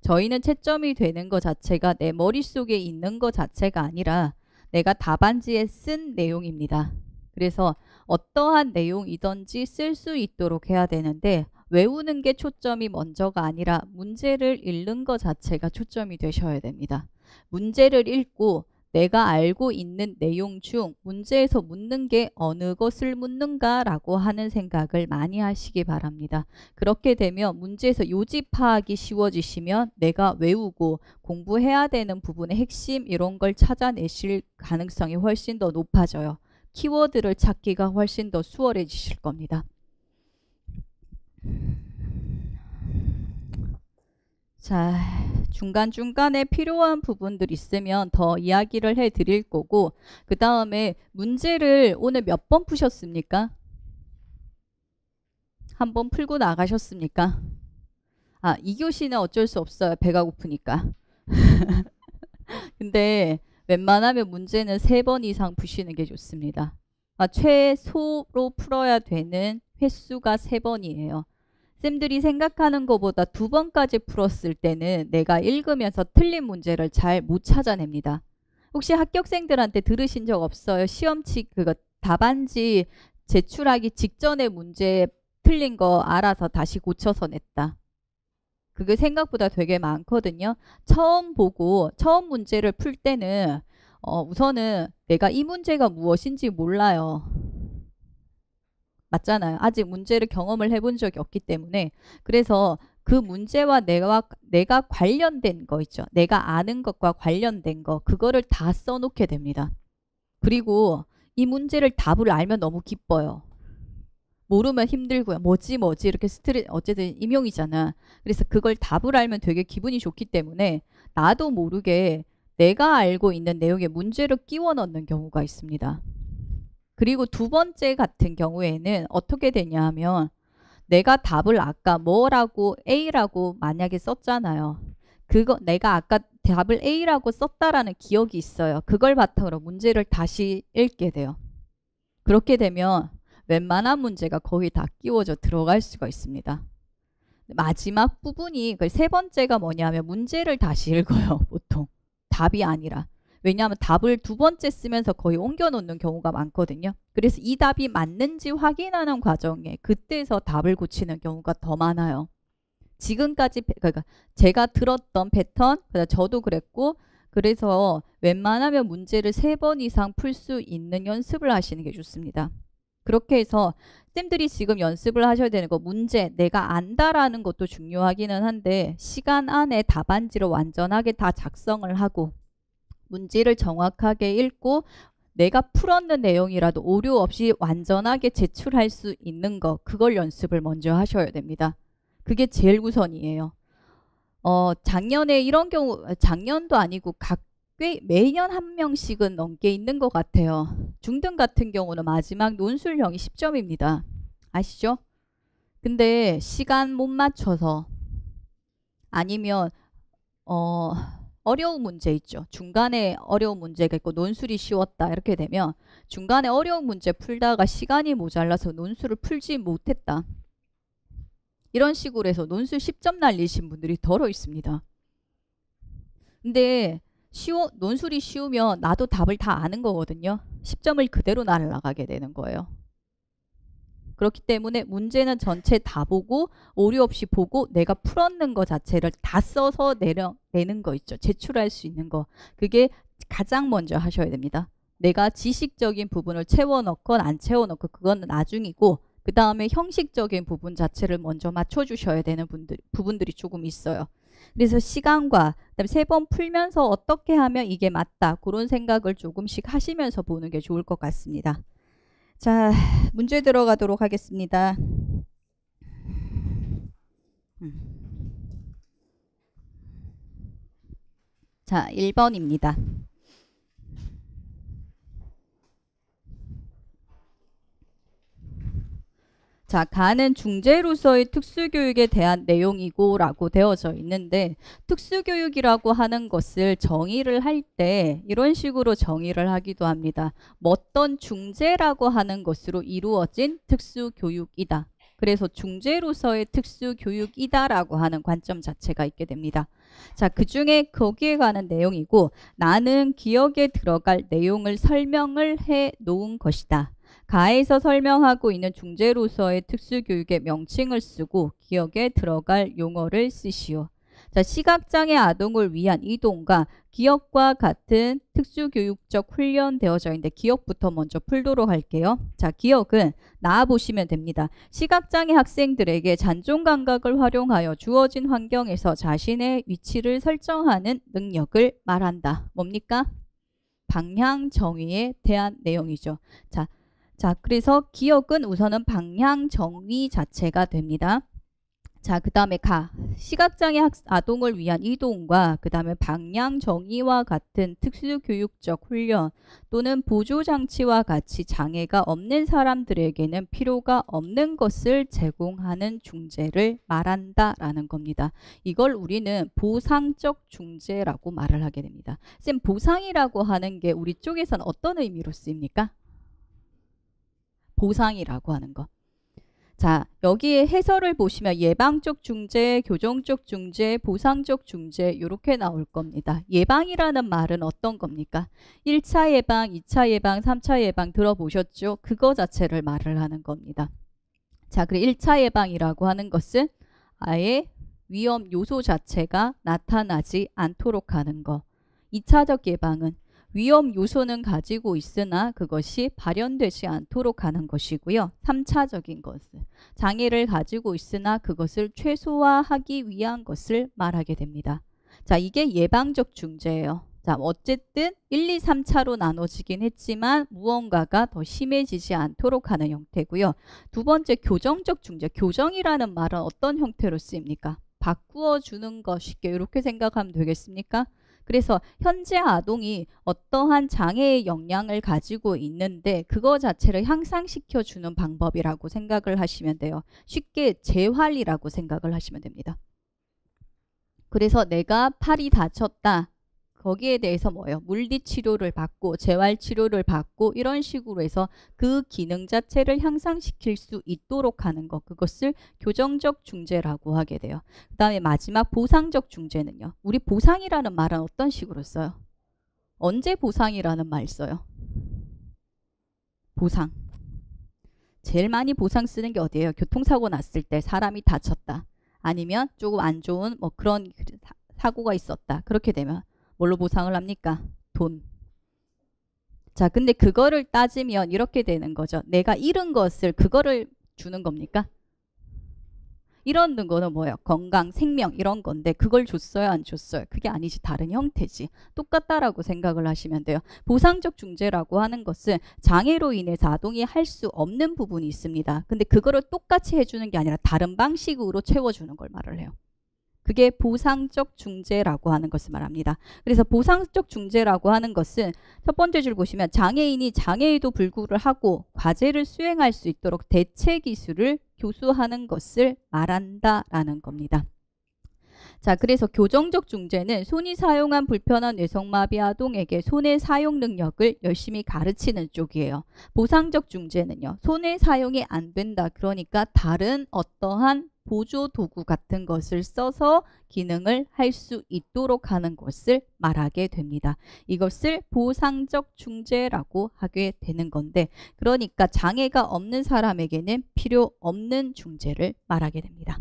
저희는 채점이 되는 것 자체가 내 머릿속에 있는 것 자체가 아니라 내가 답안지에 쓴 내용입니다. 그래서 어떠한 내용이든지 쓸 수 있도록 해야 되는데 외우는 게 초점이 먼저가 아니라 문제를 읽는 것 자체가 초점이 되셔야 됩니다. 문제를 읽고 내가 알고 있는 내용 중 문제에서 묻는 게 어느 것을 묻는가라고 하는 생각을 많이 하시기 바랍니다. 그렇게 되면 문제에서 요지 파악이 쉬워지시면 내가 외우고 공부해야 되는 부분의 핵심 이런 걸 찾아내실 가능성이 훨씬 더 높아져요. 키워드를 찾기가 훨씬 더 수월해지실 겁니다. 자, 중간중간에 필요한 부분들 있으면 더 이야기를 해 드릴 거고, 그 다음에 문제를 오늘 몇 번 푸셨습니까? 한 번 풀고 나가셨습니까? 아, 2교시는 어쩔 수 없어요. 배가 고프니까. 근데 웬만하면 문제는 3번 이상 푸시는 게 좋습니다. 아, 최소로 풀어야 되는 횟수가 3번이에요. 쌤들이 생각하는 것보다 2번까지 풀었을 때는 내가 읽으면서 틀린 문제를 잘 못 찾아냅니다. 혹시 합격생들한테 들으신 적 없어요? 시험치 그거 답안지 제출하기 직전에 문제 틀린 거 알아서 다시 고쳐서 냈다. 그게 생각보다 되게 많거든요. 처음 보고 처음 문제를 풀 때는 우선은 내가 이 문제가 무엇인지 몰라요. 맞잖아요. 아직 문제를 경험을 해본 적이 없기 때문에. 그래서 그 문제와 내가 관련된 거 있죠. 내가 아는 것과 관련된 거 그거를 다 써놓게 됩니다. 그리고 이 문제를 답을 알면 너무 기뻐요. 모르면 힘들고요. 뭐지 이렇게 어쨌든 임용이잖아. 그래서 그걸 답을 알면 되게 기분이 좋기 때문에 나도 모르게 내가 알고 있는 내용에 문제를 끼워 넣는 경우가 있습니다. 그리고 2번째 같은 경우에는 어떻게 되냐 하면 내가 답을 아까 뭐라고 A라고 만약에 썼잖아요. 그거 내가 아까 답을 A라고 썼다라는 기억이 있어요. 그걸 바탕으로 문제를 다시 읽게 돼요. 그렇게 되면 웬만한 문제가 거의 다 끼워져 들어갈 수가 있습니다. 마지막 부분이 그 3번째가 뭐냐면 문제를 다시 읽어요. 보통 답이 아니라. 왜냐하면 답을 2번째 쓰면서 거의 옮겨 놓는 경우가 많거든요. 그래서 이 답이 맞는지 확인하는 과정에 그때서 답을 고치는 경우가 더 많아요. 지금까지 그러니까 제가 들었던 패턴, 저도 그랬고 그래서 웬만하면 문제를 3번 이상 풀 수 있는 연습을 하시는 게 좋습니다. 그렇게 해서 쌤들이 지금 연습을 하셔야 되는 거 문제 내가 안다라는 것도 중요하기는 한데 시간 안에 답안지를 완전하게 다 작성을 하고 문제를 정확하게 읽고 내가 풀었는 내용이라도 오류 없이 완전하게 제출할 수 있는 거 그걸 연습을 먼저 하셔야 됩니다. 그게 제일 우선이에요. 작년에 이런 경우 작년도 아니고 매년 1명씩은 넘게 있는 것 같아요. 중등 같은 경우는 마지막 논술형이 10점입니다. 아시죠? 근데 시간 못 맞춰서 아니면 어려운 문제 있죠. 중간에 어려운 문제가 있고 논술이 쉬웠다 이렇게 되면 중간에 어려운 문제 풀다가 시간이 모자라서 논술을 풀지 못했다. 이런 식으로 해서 논술 10점 날리신 분들이 더러 있습니다. 근데 논술이 쉬우면 나도 답을 다 아는 거거든요. 10점을 그대로 날아가게 되는 거예요. 그렇기 때문에 문제는 전체 다 보고 오류 없이 보고 내가 풀었는 거 자체를 다 써서 내는 거 있죠. 제출할 수 있는 거. 그게 가장 먼저 하셔야 됩니다. 내가 지식적인 부분을 채워넣건 안 채워넣건 그건 나중이고 그 다음에 형식적인 부분 자체를 먼저 맞춰주셔야 되는 부분들이 조금 있어요. 그래서 시간과 그다음에 3번 풀면서 어떻게 하면 이게 맞다 그런 생각을 조금씩 하시면서 보는 게 좋을 것 같습니다. 자, 문제 들어가도록 하겠습니다. 자, 1번입니다. 자, 가는 중재로서의 특수교육에 대한 내용이고 라고 되어져 있는데 특수교육이라고 하는 것을 정의를 할 때 이런 식으로 정의를 하기도 합니다. 어떤 중재라고 하는 것으로 이루어진 특수교육이다. 그래서 중재로서의 특수교육이다 라고 하는 관점 자체가 있게 됩니다. 자, 그중에 거기에 관한 내용이고 나는 기억에 들어갈 내용을 설명을 해 놓은 것이다. 가에서 설명하고 있는 중재로서의 특수교육의 명칭을 쓰고 기억에 들어갈 용어를 쓰시오. 자, 시각장애 아동을 위한 이동과 기억과 같은 특수교육적 훈련 되어져 있는데 기억부터 먼저 풀도록 할게요. 자, 기억은 나와보시면 됩니다. 시각장애 학생들에게 잔존 감각을 활용하여 주어진 환경에서 자신의 위치를 설정하는 능력을 말한다. 뭡니까? 방향 정의에 대한 내용이죠. 자, 그래서 기억은 우선은 방향 정의 자체가 됩니다. 자, 그 다음에 시각장애 아동을 위한 이동과 그 다음에 방향 정의와 같은 특수교육적 훈련 또는 보조장치와 같이 장애가 없는 사람들에게는 필요가 없는 것을 제공하는 중재를 말한다라는 겁니다. 이걸 우리는 보상적 중재라고 말을 하게 됩니다. 쌤, 보상이라고 하는 게 우리 쪽에서는 어떤 의미로 쓰입니까? 보상이라고 하는 거. 자, 여기에 해설을 보시면 예방적 중재, 교정적 중재, 보상적 중재 이렇게 나올 겁니다. 예방이라는 말은 어떤 겁니까? 1차 예방, 2차 예방, 3차 예방 들어보셨죠? 그거 자체를 말을 하는 겁니다. 자, 그리고 1차 예방이라고 하는 것은 아예 위험 요소 자체가 나타나지 않도록 하는 거. 2차적 예방은 위험 요소는 가지고 있으나 그것이 발현되지 않도록 하는 것이고요. 3차적인 것은 장애를 가지고 있으나 그것을 최소화하기 위한 것을 말하게 됩니다. 자, 이게 예방적 중재예요. 자, 어쨌든 1, 2, 3차로 나눠지긴 했지만 무언가가 더 심해지지 않도록 하는 형태고요. 두 번째 교정적 중재. 교정이라는 말은 어떤 형태로 쓰입니까? 바꾸어 주는 것, 쉽게 이렇게 생각하면 되겠습니까? 그래서 현재 아동이 어떠한 장애의 역량을 가지고 있는데 그거 자체를 향상시켜 주는 방법이라고 생각을 하시면 돼요. 쉽게 재활이라고 생각을 하시면 됩니다. 그래서 내가 팔이 다쳤다. 거기에 대해서 뭐예요? 물리치료를 받고 재활치료를 받고 이런 식으로 해서 그 기능 자체를 향상시킬 수 있도록 하는 것. 그것을 교정적 중재라고 하게 돼요. 그 다음에 마지막 보상적 중재는요. 우리 보상이라는 말은 어떤 식으로 써요? 언제 보상이라는 말 써요? 보상. 제일 많이 보상 쓰는 게 어디예요? 교통사고 났을 때 사람이 다쳤다. 아니면 조금 안 좋은 뭐 그런 사고가 있었다. 그렇게 되면 뭘로 보상을 합니까? 돈. 자, 근데 그거를 따지면 이렇게 되는 거죠. 내가 잃은 것을 그거를 주는 겁니까? 잃었는 거는 뭐예요? 건강, 생명 이런 건데 그걸 줬어요? 안 줬어요? 그게 아니지. 다른 형태지. 똑같다라고 생각을 하시면 돼요. 보상적 중재라고 하는 것은 장애로 인해서 아동이 할 수 없는 부분이 있습니다. 근데 그거를 똑같이 해주는 게 아니라 다른 방식으로 채워주는 걸 말을 해요. 그게 보상적 중재라고 하는 것을 말합니다. 그래서 보상적 중재라고 하는 것은 첫 번째 줄 보시면 장애인이 장애에도 불구를 하고 과제를 수행할 수 있도록 대체 기술을 교수하는 것을 말한다라는 겁니다. 자, 그래서 교정적 중재는 손이 사용한 불편한 뇌성마비 아동에게 손의 사용 능력을 열심히 가르치는 쪽이에요. 보상적 중재는요. 손의 사용이 안 된다. 그러니까 다른 어떠한 보조 도구 같은 것을 써서 기능을 할 수 있도록 하는 것을 말하게 됩니다. 이것을 보상적 중재라고 하게 되는 건데 그러니까 장애가 없는 사람에게는 필요 없는 중재를 말하게 됩니다.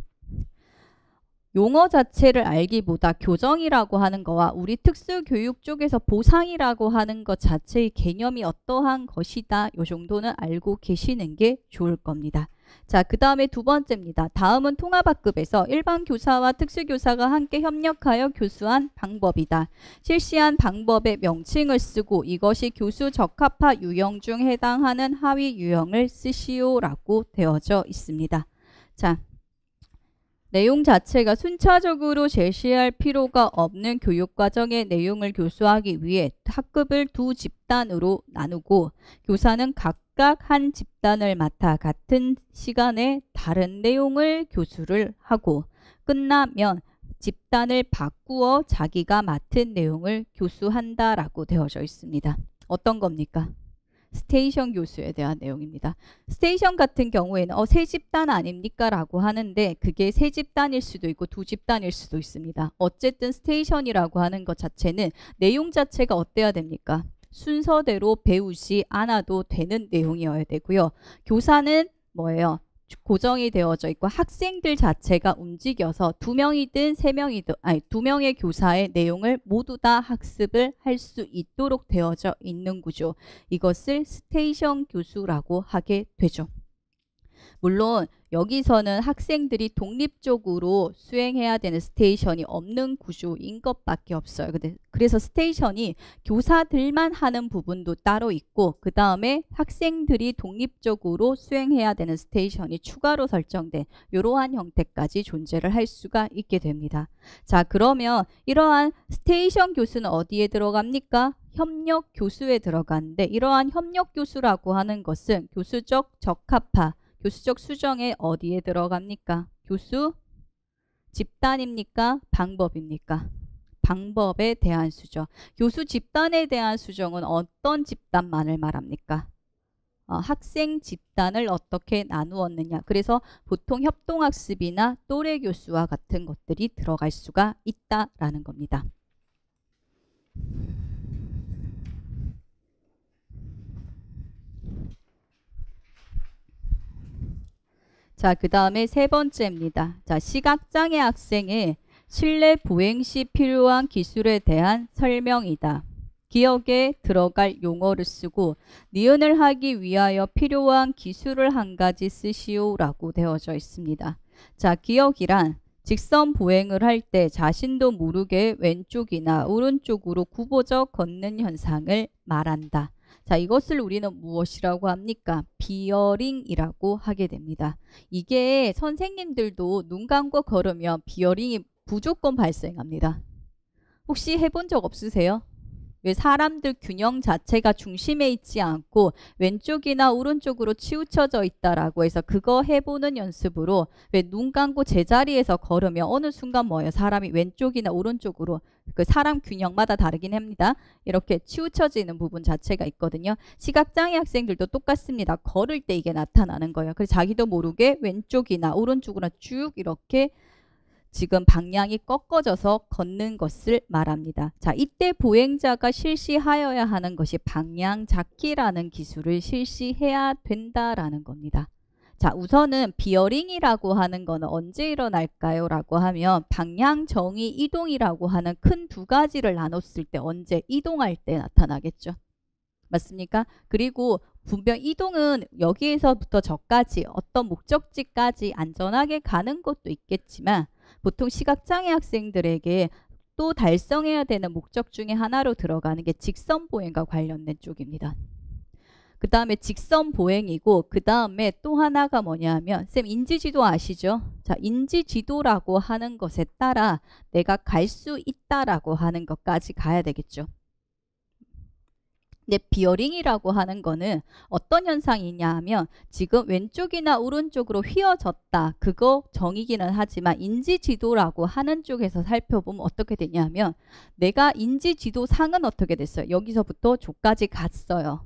용어 자체를 알기보다 교정이라고 하는 거와 우리 특수교육 쪽에서 보상이라고 하는 것 자체의 개념이 어떠한 것이다. 이 정도는 알고 계시는 게 좋을 겁니다. 자, 그 다음에 두 번째입니다. 다음은 통합학급에서 일반 교사와 특수교사가 함께 협력하여 교수한 방법이다. 실시한 방법의 명칭을 쓰고 이것이 교수 적합화 유형 중 해당하는 하위 유형을 쓰시오라고 되어져 있습니다. 자, 내용 자체가 순차적으로 제시할 필요가 없는 교육과정의 내용을 교수하기 위해 학급을 두 집단으로 나누고 교사는 각각 한 집단을 맡아 같은 시간에 다른 내용을 교수를 하고 끝나면 집단을 바꾸어 자기가 맡은 내용을 교수한다라고 되어져 있습니다. 어떤 겁니까? 스테이션 교수에 대한 내용입니다. 스테이션 같은 경우에는 세 집단 아닙니까? 라고 하는데 그게 세 집단일 수도 있고 두 집단일 수도 있습니다. 어쨌든 스테이션이라고 하는 것 자체는 내용 자체가 어때야 됩니까? 순서대로 배우지 않아도 되는 내용이어야 되고요. 교사는 뭐예요? 고정이 되어져 있고 학생들 자체가 움직여서 2명이든 3명이든 아니 2명의 교사의 내용을 모두 다 학습을 할 수 있도록 되어져 있는 구조. 이것을 스테이션 교수라고 하게 되죠. 물론 여기서는 학생들이 독립적으로 수행해야 되는 스테이션이 없는 구조인 것밖에 없어요. 그래서 스테이션이 교사들만 하는 부분도 따로 있고 그 다음에 학생들이 독립적으로 수행해야 되는 스테이션이 추가로 설정된 이러한 형태까지 존재를 할 수가 있게 됩니다. 자, 그러면 이러한 스테이션 교수는 어디에 들어갑니까? 협력 교수에 들어가는데 이러한 협력 교수라고 하는 것은 교수적 적합화, 교수적 수정에 어디에 들어갑니까? 교수 집단입니까? 방법입니까? 방법에 대한 수정. 교수 집단에 대한 수정은 어떤 집단만을 말합니까? 학생 집단을 어떻게 나누었느냐. 그래서 보통 협동학습이나 또래 교수와 같은 것들이 들어갈 수가 있다라는 겁니다. 자, 그 다음에 3번째입니다. 자, 시각장애 학생의 실내 보행 시 필요한 기술에 대한 설명이다. 기억에 들어갈 용어를 쓰고 니은을 하기 위하여 필요한 기술을 한 가지 쓰시오라고 되어져 있습니다. 자, 기억이란 직선 보행을 할 때 자신도 모르게 왼쪽이나 오른쪽으로 구부져 걷는 현상을 말한다. 자, 이것을 우리는 무엇이라고 합니까? 비어링이라고 하게 됩니다. 이게 선생님들도 눈 감고 걸으면 비어링이 무조건 발생합니다. 혹시 해본 적 없으세요? 왜 사람들 균형 자체가 중심에 있지 않고 왼쪽이나 오른쪽으로 치우쳐져 있다라고 해서 그거 해보는 연습으로 왜 눈 감고 제자리에서 걸으면 어느 순간 뭐예요? 사람이 왼쪽이나 오른쪽으로 그 사람 균형마다 다르긴 합니다. 이렇게 치우쳐지는 부분 자체가 있거든요. 시각장애 학생들도 똑같습니다. 걸을 때 이게 나타나는 거예요. 그래서 자기도 모르게 왼쪽이나 오른쪽으로 쭉 이렇게 지금 방향이 꺾어져서 걷는 것을 말합니다. 자, 이때 보행자가 실시하여야 하는 것이 방향 잡기라는 기술을 실시해야 된다라는 겁니다. 자, 우선은 비어링이라고 하는 거는 언제 일어날까요? 라고 하면 방향 정의 이동이라고 하는 큰 2가지를 나눴을 때 언제 이동할 때 나타나겠죠. 맞습니까? 그리고 분명 이동은 여기에서부터 저까지 어떤 목적지까지 안전하게 가는 것도 있겠지만 보통 시각장애 학생들에게 또 달성해야 되는 목적 중에 하나로 들어가는 게 직선 보행과 관련된 쪽입니다. 그 다음에 직선 보행이고 그 다음에 또 하나가 뭐냐면 쌤 인지지도 아시죠? 자, 인지지도라고 하는 것에 따라 내가 갈 수 있다라고 하는 것까지 가야 되겠죠. 근데 비어링이라고 하는 거는 어떤 현상이냐 하면 지금 왼쪽이나 오른쪽으로 휘어졌다. 그거 정의기는 하지만 인지지도라고 하는 쪽에서 살펴보면 어떻게 되냐면 내가 인지지도상은 어떻게 됐어요? 여기서부터 저까지 갔어요.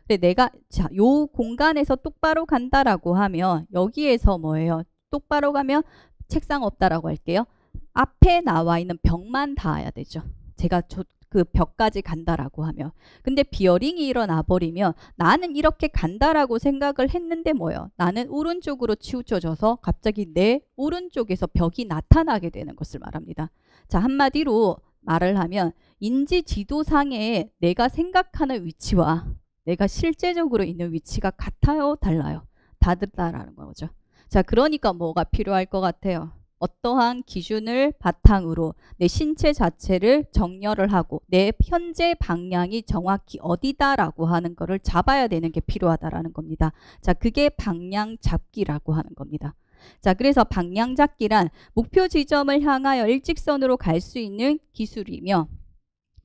근데 내가 자, 요 공간에서 똑바로 간다라고 하면 여기에서 뭐예요? 똑바로 가면 책상 없다라고 할게요. 앞에 나와 있는 벽만 닿아야 되죠. 제가 그 벽까지 간다라고 하면. 근데 비어링이 일어나 버리면 나는 이렇게 간다라고 생각을 했는데 뭐예요? 나는 오른쪽으로 치우쳐져서 갑자기 내 오른쪽에서 벽이 나타나게 되는 것을 말합니다. 자, 한마디로 말을 하면 인지지도상에 내가 생각하는 위치와 내가 실제적으로 있는 위치가 같아요? 달라요? 다르다라는 거죠. 자, 그러니까 뭐가 필요할 것 같아요? 어떠한 기준을 바탕으로 내 신체 자체를 정렬을 하고 내 현재 방향이 정확히 어디다라고 하는 거를 잡아야 되는 게 필요하다라는 겁니다. 자, 그게 방향 잡기라고 하는 겁니다. 자, 그래서 방향 잡기란 목표 지점을 향하여 일직선으로 갈 수 있는 기술이며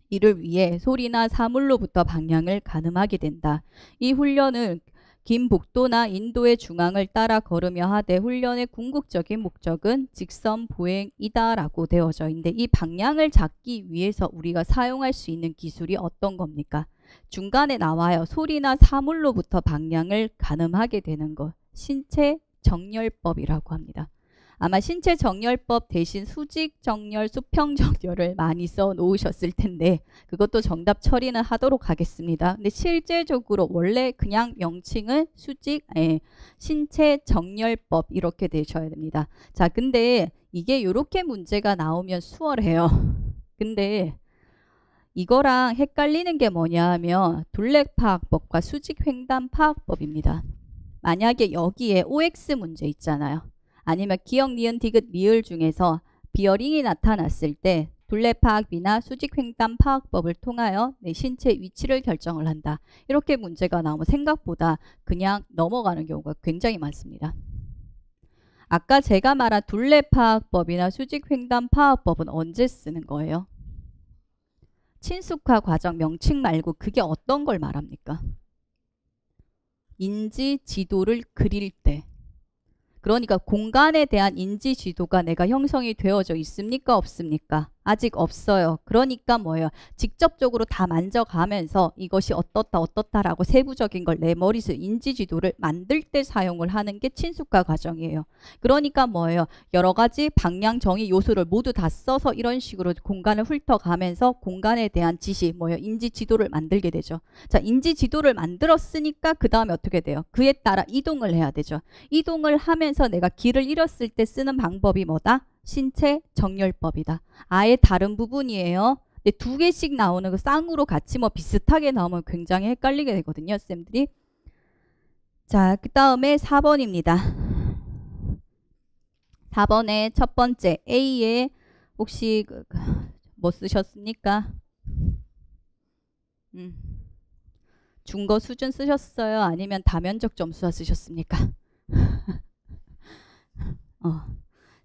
이를 위해 소리나 사물로부터 방향을 가늠하게 된다. 이 훈련은 긴 복도나 인도의 중앙을 따라 걸으며 하되 훈련의 궁극적인 목적은 직선 보행이다라고 되어져 있는데 이 방향을 잡기 위해서 우리가 사용할 수 있는 기술이 어떤 겁니까? 중간에 나와요. 소리나 사물로부터 방향을 가늠하게 되는 것. 신체 정렬법이라고 합니다. 아마 신체 정렬법 대신 수직 정렬, 수평 정렬을 많이 써 놓으셨을 텐데 그것도 정답 처리는 하도록 하겠습니다. 근데 실제적으로 원래 그냥 명칭은 신체 정렬법 이렇게 되셔야 됩니다. 자, 근데 이게 이렇게 문제가 나오면 수월해요. 근데 이거랑 헷갈리는 게 뭐냐 하면 둘레파악법과 수직횡단파악법입니다. 만약에 여기에 OX 문제 있잖아요. 아니면 기역, 니은, 디귿, 리을 중에서 비어링이 나타났을 때 둘레파악비나 수직횡단파악법을 통하여 내 신체 위치를 결정을 한다. 이렇게 문제가 나오면 생각보다 그냥 넘어가는 경우가 굉장히 많습니다. 아까 제가 말한 둘레파악법이나 수직횡단파악법은 언제 쓰는 거예요? 친숙화 과정 명칭 말고 그게 어떤 걸 말합니까? 인지 지도를 그릴 때. 그러니까 공간에 대한 인지 지도가 내가 형성이 되어져 있습니까? 없습니까? 아직 없어요. 그러니까 뭐예요? 직접적으로 다 만져가면서 이것이 어떻다라고 세부적인 걸 내 머릿속 인지 지도를 만들 때 사용을 하는 게 친숙화 과정이에요. 그러니까 뭐예요? 여러 가지 방향 정의 요소를 모두 다 써서 이런 식으로 공간을 훑어가면서 공간에 대한 지시, 뭐예요? 인지 지도를 만들게 되죠. 자, 인지 지도를 만들었으니까 그 다음에 어떻게 돼요? 그에 따라 이동을 해야 되죠. 이동을 하면서 내가 길을 잃었을 때 쓰는 방법이 뭐다? 신체 정렬법이다. 아예 다른 부분이에요. 근데 두 개씩 나오는 거 쌍으로 같이 뭐 비슷하게 나오면 굉장히 헷갈리게 되거든요, 쌤들이. 자, 그 다음에 4번입니다. 4번에 첫 번째 A에 혹시 뭐 쓰셨습니까? 중거 수준 쓰셨어요? 아니면 다면적 점수화 쓰셨습니까?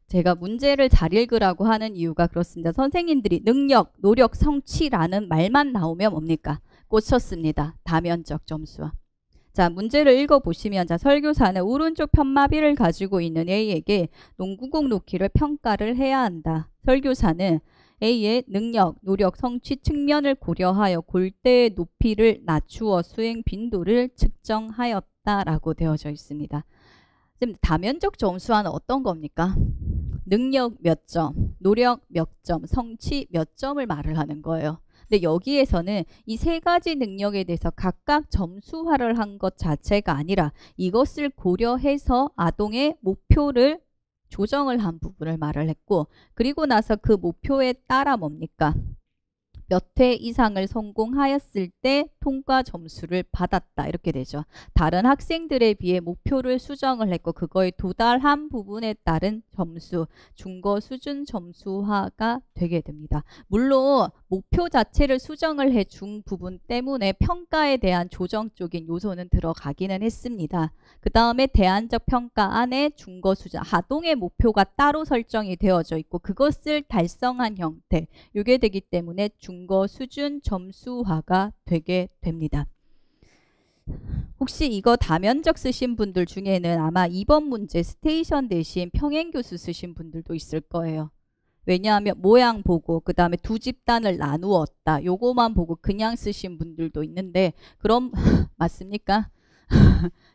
제가 문제를 잘 읽으라고 하는 이유가 그렇습니다. 선생님들이 능력, 노력, 성취라는 말만 나오면 뭡니까? 꽂혔습니다. 다면적 점수화. 자, 문제를 읽어보시면 자, 설교사는 오른쪽 편마비를 가지고 있는 A에게 농구공 놓기를 평가를 해야 한다. 설교사는 A의 능력, 노력, 성취 측면을 고려하여 골대의 높이를 낮추어 수행 빈도를 측정하였다라고 되어져 있습니다. 지금 다면적 점수화는 어떤 겁니까? 능력 몇 점, 노력 몇 점, 성취 몇 점을 말을 하는 거예요. 근데 여기에서는 이 세 가지 능력에 대해서 각각 점수화를 한 것 자체가 아니라 이것을 고려해서 아동의 목표를 조정을 한 부분을 말을 했고, 그리고 나서 그 목표에 따라 뭡니까? 몇 회 이상을 성공하였을 때 통과 점수를 받았다. 이렇게 되죠. 다른 학생들에 비해 목표를 수정을 했고 그거에 도달한 부분에 따른 점수, 중거 수준 점수화가 되게 됩니다. 물론 목표 자체를 수정을 해준 부분 때문에 평가에 대한 조정적인 요소는 들어가기는 했습니다. 그 다음에 대안적 평가 안에 중거 수준, 아동의 목표가 따로 설정이 되어져 있고 그것을 달성한 형태, 이게 되기 때문에 중거 수준 점수화가 되게 됩니다. 혹시 이거 다면적 쓰신 분들 중에는 아마 2번 문제 스테이션 대신 평행교수 쓰신 분들도 있을 거예요. 왜냐하면 모양 보고 그 다음에 두 집단을 나누었다. 요거만 보고 그냥 쓰신 분들도 있는데 그럼 맞습니까?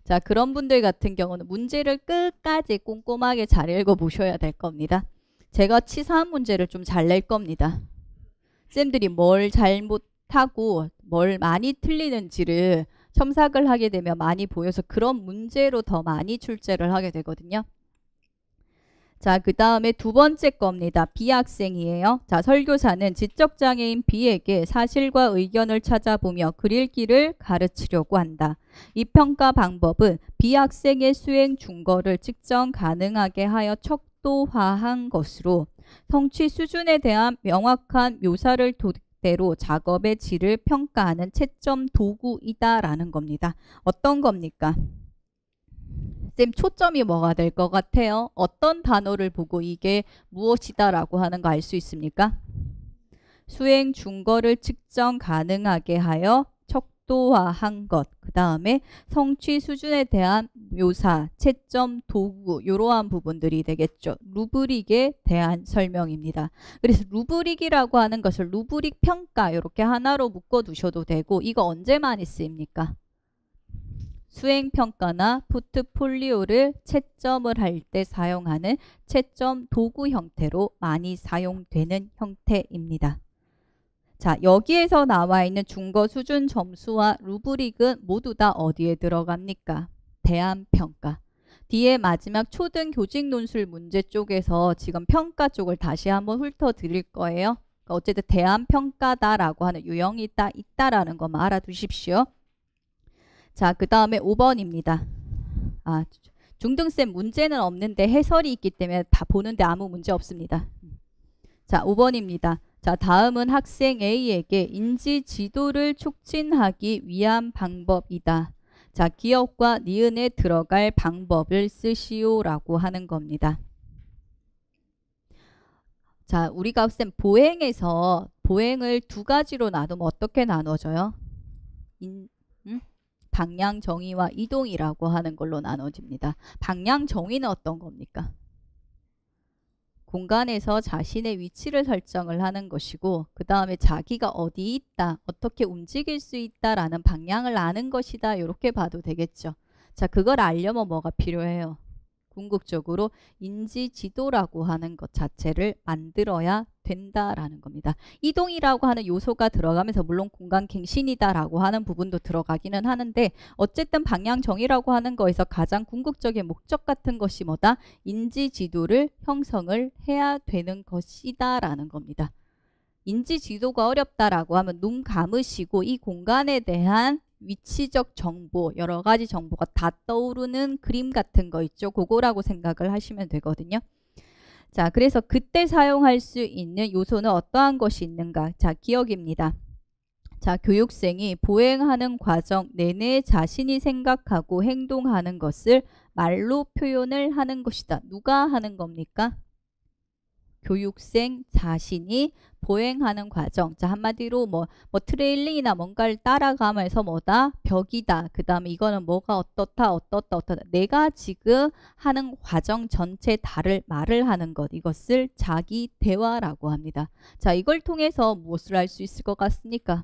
자, 그런 분들 같은 경우는 문제를 끝까지 꼼꼼하게 잘 읽어보셔야 될 겁니다. 제가 치사한 문제를 좀 잘 낼 겁니다. 쌤들이 뭘 잘못하고 뭘 많이 틀리는지를 첨삭을 하게 되면 많이 보여서 그런 문제로 더 많이 출제를 하게 되거든요. 자, 그 다음에 두 번째 겁니다. B 학생이에요. 자, 설교사는 지적장애인 B에게 사실과 의견을 찾아보며 그릴기를 가르치려고 한다. 이 평가 방법은 B 학생의 수행 중거를 측정 가능하게 하여 척도화한 것으로 성취 수준에 대한 명확한 묘사를 토대로 작업의 질을 평가하는 채점 도구이다라는 겁니다. 어떤 겁니까? 쌤, 초점이 뭐가 될 것 같아요? 어떤 단어를 보고 이게 무엇이다라고 하는 거 알 수 있습니까? 수행 중거를 측정 가능하게 하여 척도화한 것, 그 다음에 성취 수준에 대한 묘사, 채점, 도구, 이러한 부분들이 되겠죠. 루브릭에 대한 설명입니다. 그래서 루브릭이라고 하는 것을 루브릭 평가 이렇게 하나로 묶어 두셔도 되고 이거 언제 많이 쓰입니까? 수행평가나 포트폴리오를 채점을 할 때 사용하는 채점 도구 형태로 많이 사용되는 형태입니다. 자, 여기에서 나와 있는 중거 수준 점수와 루브릭은 모두 다 어디에 들어갑니까? 대안평가. 뒤에 마지막 초등 교직 논술 문제 쪽에서 지금 평가 쪽을 다시 한번 훑어드릴 거예요. 그러니까 어쨌든 대안평가다라고 하는 유형이 있다라는 것만 알아두십시오. 자, 그 다음에 5번입니다. 중등쌤 문제는 없는데 해설이 있기 때문에 다 보는데 아무 문제 없습니다. 자, 5번입니다. 자, 다음은 학생 A에게 인지 지도를 촉진하기 위한 방법이다. 자, 기억과 니은에 들어갈 방법을 쓰시오라고 하는 겁니다. 자, 우리가 쌤 보행에서 보행을 두 가지로 나누면 어떻게 나눠져요? 방향 정의와 이동이라고 하는 걸로 나눠집니다. 방향 정의는 어떤 겁니까? 공간에서 자신의 위치를 설정을 하는 것이고 그 다음에 자기가 어디 있다, 어떻게 움직일 수 있다라는 방향을 아는 것이다. 이렇게 봐도 되겠죠. 자, 그걸 알려면 뭐가 필요해요? 궁극적으로 인지지도라고 하는 것 자체를 만들어야 된다라는 겁니다. 이동이라고 하는 요소가 들어가면서 물론 공간갱신이다라고 하는 부분도 들어가기는 하는데 어쨌든 방향정의라고 하는 거에서 가장 궁극적인 목적 같은 것이 뭐다? 인지지도를 형성을 해야 되는 것이다라는 겁니다. 인지지도가 어렵다라고 하면 눈 감으시고 이 공간에 대한 위치적 정보, 여러 가지 정보가 다 떠오르는 그림 같은 거 있죠. 그거라고 생각을 하시면 되거든요. 자, 그래서 그때 사용할 수 있는 요소는 어떠한 것이 있는가? 자, 기억입니다. 자, 교육생이 보행하는 과정 내내 자신이 생각하고 행동하는 것을 말로 표현을 하는 것이다. 누가 하는 겁니까? 교육생 자신이 보행하는 과정. 자, 한마디로 뭐 트레일링이나 뭔가를 따라가면서 뭐다? 벽이다. 그 다음에 이거는 뭐가 어떻다. 내가 지금 하는 과정 전체 다를 말을 하는 것. 이것을 자기 대화라고 합니다. 자, 이걸 통해서 무엇을 할 수 있을 것 같습니까?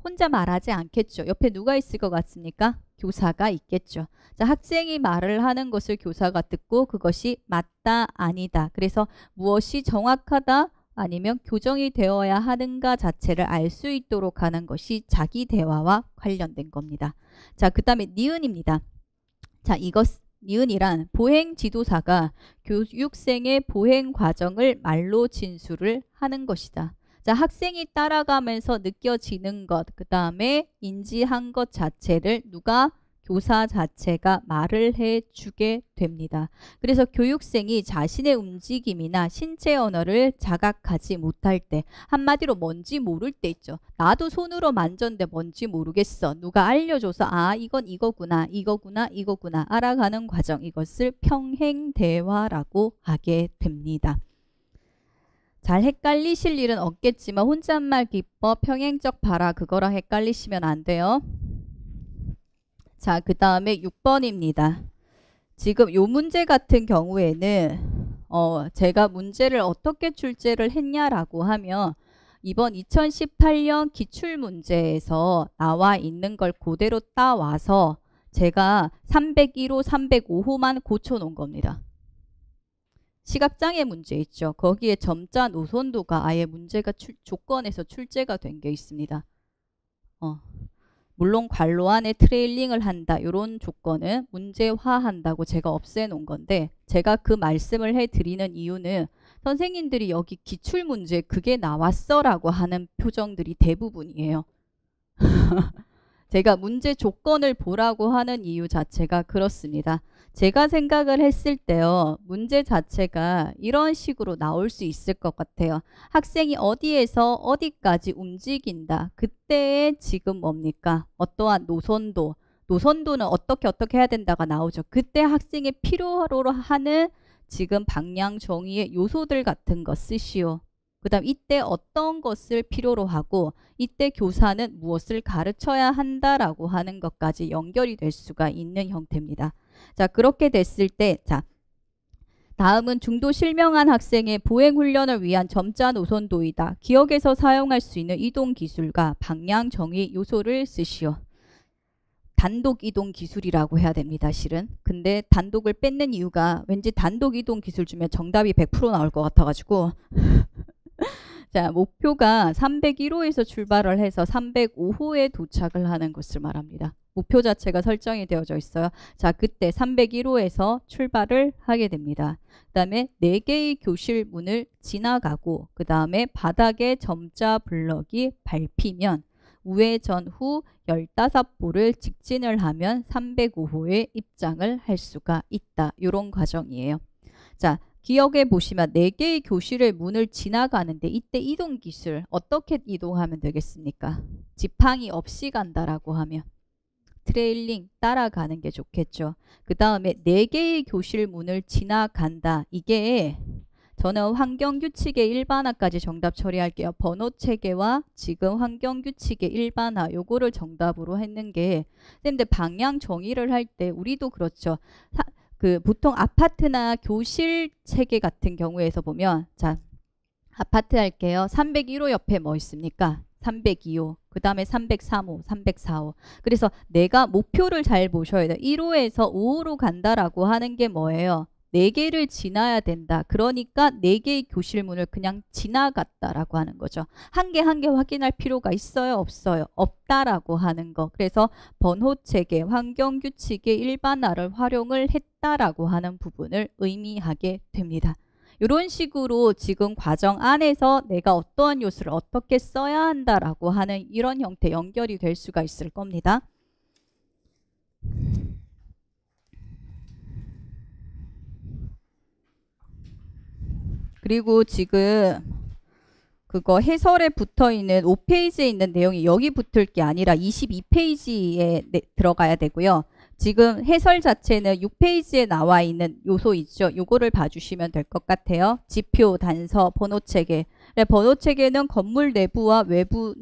혼자 말하지 않겠죠. 옆에 누가 있을 것 같습니까? 교사가 있겠죠. 자, 학생이 말을 하는 것을 교사가 듣고 그것이 맞다, 아니다. 그래서 무엇이 정확하다, 아니면 교정이 되어야 하는가 자체를 알 수 있도록 하는 것이 자기 대화와 관련된 겁니다. 자, 그 다음에 니은입니다. 자, 니은이란 보행 지도사가 교육생의 보행 과정을 말로 진술을 하는 것이다. 자, 학생이 따라가면서 느껴지는 것, 그 다음에 인지한 것 자체를 누가? 교사 자체가 말을 해주게 됩니다. 그래서 교육생이 자신의 움직임이나 신체 언어를 자각하지 못할 때, 한마디로 뭔지 모를 때 있죠. 나도 손으로 만졌는데 뭔지 모르겠어. 누가 알려줘서 이건 이거구나, 이거구나 알아가는 과정, 이것을 평행대화라고 하게 됩니다. 잘 헷갈리실 일은 없겠지만 혼잣말 기법, 평행적 발화 그거랑 헷갈리시면 안 돼요. 자, 그 다음에 6번입니다. 지금 요 문제 같은 경우에는 제가 문제를 어떻게 출제를 했냐라고 하면 이번 2018년 기출문제에서 나와 있는 걸 그대로 따와서 제가 301호, 305호만 고쳐놓은 겁니다. 시각장애 문제 있죠. 거기에 점자 노선도가 아예 문제가 조건에서 출제가 된 게 있습니다. 물론 관로 안에 트레일링을 한다. 이런 조건은 문제화한다고 제가 없애놓은 건데 제가 그 말씀을 해드리는 이유는 선생님들이 여기 기출문제 그게 나왔어 라고 하는 표정들이 대부분이에요. 제가 문제 조건을 보라고 하는 이유 자체가 그렇습니다. 제가 생각을 했을 때요. 문제 자체가 이런 식으로 나올 수 있을 것 같아요. 학생이 어디에서 어디까지 움직인다. 그때의 지금 뭡니까? 어떠한 노선도. 노선도는 어떻게 해야 된다가 나오죠. 그때 학생이 필요로 하는 지금 방향 정의의 요소들 같은 거 쓰시오. 그 다음 이때 어떤 것을 필요로 하고 이때 교사는 무엇을 가르쳐야 한다라고 하는 것까지 연결이 될 수가 있는 형태입니다. 자, 그렇게 됐을 때 자, 다음은 중도 실명한 학생의 보행 훈련을 위한 점자 노선도이다. 기억에서 사용할 수 있는 이동 기술과 방향 정의 요소를 쓰시오. 단독 이동 기술이라고 해야 됩니다, 실은. 근데 단독을 뺏는 이유가 왠지 단독 이동 기술 주면 정답이 100% 나올 것 같아가지고 자, 목표가 301호에서 출발을 해서 305호에 도착을 하는 것을 말합니다. 목표 자체가 설정이 되어져 있어요. 자, 그때 301호에서 출발을 하게 됩니다. 그 다음에 4개의 교실 문을 지나가고 그 다음에 바닥에 점자 블럭이 밟히면 우회전 후 15보를 직진을 하면 305호에 입장을 할 수가 있다. 이런 과정이에요. 자, 기억해 보시면 4개의 교실의 문을 지나가는데 이때 이동 기술 어떻게 이동하면 되겠습니까? 지팡이 없이 간다라고 하면 트레일링 따라가는 게 좋겠죠. 그 다음에 4개의 교실 문을 지나간다. 이게 저는 환경규칙의 일반화까지 정답 처리할게요. 번호 체계와 지금 환경규칙의 일반화 요거를 정답으로 했는 게 선생님들 방향 정의를 할 때 우리도 그렇죠. 보통 아파트나 교실 체계 같은 경우에서 보면 자 아파트 할게요. 301호 옆에 뭐 있습니까? 302호, 그 다음에 303호, 304호. 그래서 내가 목표를 잘 보셔야 돼요. 1호에서 5호로 간다라고 하는 게 뭐예요? 4개를 지나야 된다. 그러니까 4개의 교실 문을 그냥 지나갔다라고 하는 거죠. 한 개 한 개 확인할 필요가 있어요? 없어요? 없다라고 하는 거. 그래서 번호체계, 환경규칙의 일반화를 활용을 했다라고 하는 부분을 의미하게 됩니다. 이런 식으로 지금 과정 안에서 내가 어떠한 요소를 어떻게 써야 한다라고 하는 이런 형태 연결이 될 수가 있을 겁니다. 그리고 지금 그거 해설에 붙어있는 5페이지에 있는 내용이 여기 붙을 게 아니라 22페이지에 들어가야 되고요. 지금 해설 자체는 6페이지에 나와 있는 요소 있죠. 요거를 봐주시면 될 것 같아요. 지표, 단서, 번호체계. 번호체계는 건물 내부와 외부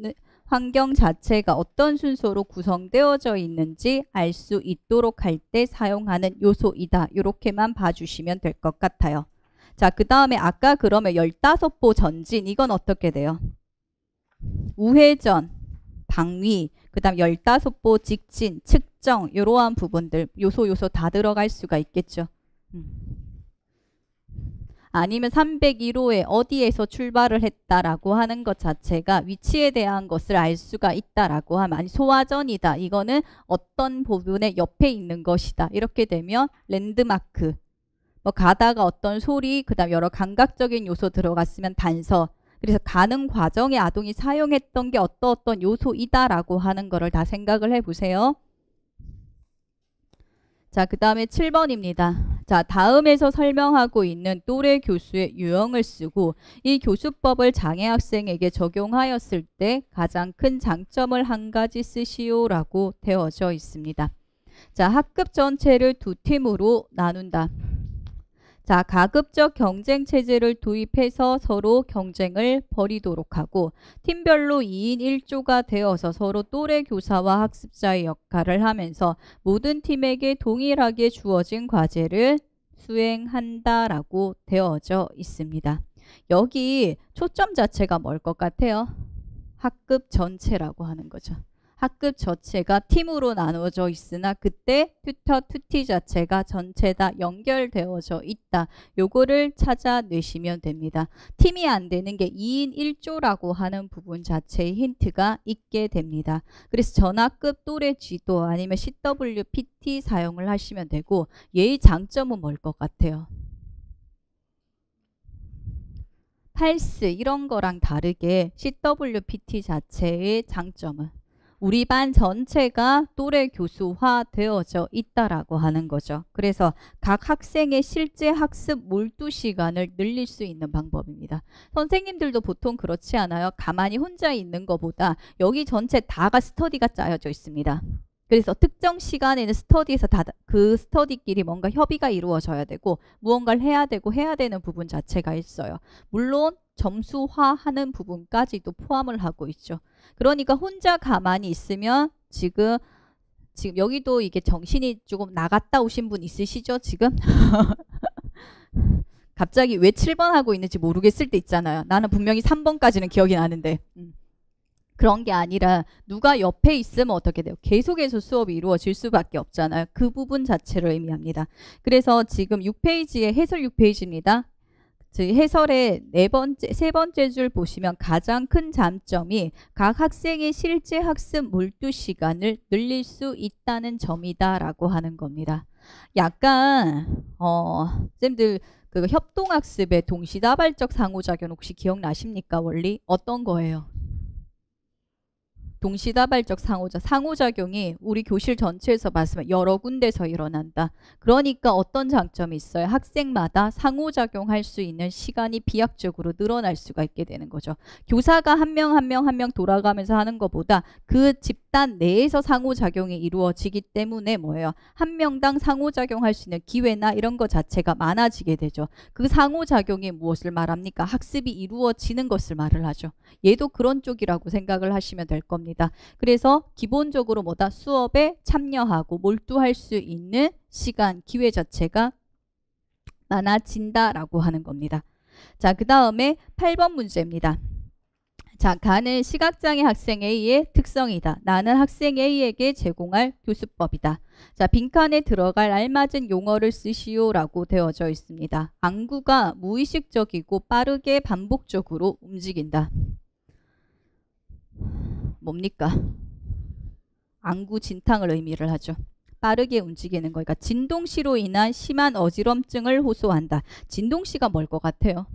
환경 자체가 어떤 순서로 구성되어져 있는지 알 수 있도록 할 때 사용하는 요소이다. 이렇게만 봐주시면 될 것 같아요. 자, 그 다음에 아까 그러면 15보 전진 이건 어떻게 돼요? 우회전, 방위, 그 다음 15보 직진, 측정 이러한 부분들 요소 다 들어갈 수가 있겠죠. 아니면 301호에 어디에서 출발을 했다라고 하는 것 자체가 위치에 대한 것을 알 수가 있다라고 하면 아니 소화전이다. 이거는 어떤 부분의 옆에 있는 것이다. 이렇게 되면 랜드마크 뭐 가다가 어떤 소리 그 다음 여러 감각적인 요소 들어갔으면 단서 그래서 가는 과정에 아동이 사용했던 게 어떤 요소이다라고 하는 거를 다 생각을 해보세요. 자, 그 다음에 7번입니다. 자, 다음에서 설명하고 있는 또래 교수의 유형을 쓰고 이 교수법을 장애 학생에게 적용하였을 때 가장 큰 장점을 한 가지 쓰시오라고 되어져 있습니다. 자, 학급 전체를 2팀으로 나눈다. 자, 가급적 경쟁 체제를 도입해서 서로 경쟁을 벌이도록 하고 팀별로 2인 1조가 되어서 서로 또래 교사와 학습자의 역할을 하면서 모든 팀에게 동일하게 주어진 과제를 수행한다라고 되어져 있습니다. 여기 초점 자체가 뭘 것 같아요? 학급 전체라고 하는 거죠. 학급 전체가 팀으로 나누어져 있으나 그때 튜터, 튜티 자체가 전체 다 연결되어져 있다. 요거를 찾아내시면 됩니다. 팀이 안 되는 게 2인 1조라고 하는 부분 자체의 힌트가 있게 됩니다. 그래서 전학급 또래 지도 아니면 CWPT 사용을 하시면 되고 얘의 장점은 뭘 것 같아요? 팔스 이런 거랑 다르게 CWPT 자체의 장점은 우리 반 전체가 또래 교수화 되어져 있다라고 하는 거죠. 그래서 각 학생의 실제 학습 몰두 시간을 늘릴 수 있는 방법입니다. 선생님들도 보통 그렇지 않아요? 가만히 혼자 있는 것보다 여기 전체 다가 스터디가 짜여져 있습니다. 그래서 특정 시간에는 스터디에서 그 스터디끼리 뭔가 협의가 이루어져야 되고 무언가를 해야 되고 해야 되는 부분 자체가 있어요. 물론 점수화하는 부분까지도 포함을 하고 있죠. 그러니까 혼자 가만히 있으면 지금 여기도 이게 정신이 조금 나갔다 오신 분 있으시죠? 지금? 갑자기 왜 7번 하고 있는지 모르겠을 때 있잖아요. 나는 분명히 3번까지는 기억이 나는데. 그런 게 아니라 누가 옆에 있으면 어떻게 돼요? 계속해서 수업이 이루어질 수밖에 없잖아요. 그 부분 자체를 의미합니다. 그래서 지금 6페이지에 해설 6페이지입니다. 해설의 세 번째 줄 보시면 가장 큰 장점이 각 학생의 실제 학습 몰두 시간을 늘릴 수 있다는 점이다 라고 하는 겁니다. 약간 쌤들 그 협동학습의 동시다발적 상호작용 혹시 기억나십니까? 원리 어떤 거예요? 동시다발적 상호작용이 우리 교실 전체에서 봤으면 여러 군데서 일어난다. 그러니까 어떤 장점이 있어요? 학생마다 상호작용할 수 있는 시간이 비약적으로 늘어날 수가 있게 되는 거죠. 교사가 한 명 한 명 돌아가면서 하는 것보다 그 집단 내에서 상호작용이 이루어지기 때문에 뭐예요? 한 명당 상호작용할 수 있는 기회나 이런 것 자체가 많아지게 되죠. 그 상호작용이 무엇을 말합니까? 학습이 이루어지는 것을 말을 하죠. 얘도 그런 쪽이라고 생각을 하시면 될 겁니다. 그래서 기본적으로 뭐다? 수업에 참여하고 몰두할 수 있는 시간, 기회 자체가 많아진다라고 하는 겁니다. 자, 그 다음에 8번 문제입니다. 자, 가는 시각장애 학생 A의 특성이다. 나는 학생 A에게 제공할 교수법이다. 자, 빈칸에 들어갈 알맞은 용어를 쓰시오라고 되어져 있습니다. 안구가 무의식적이고 빠르게 반복적으로 움직인다. 뭡니까? 안구 진탕을 의미를 하죠. 빠르게 움직이는 거니까 진동시로 인한 심한 어지럼증을 호소한다. 진동시가 뭘 것 같아요?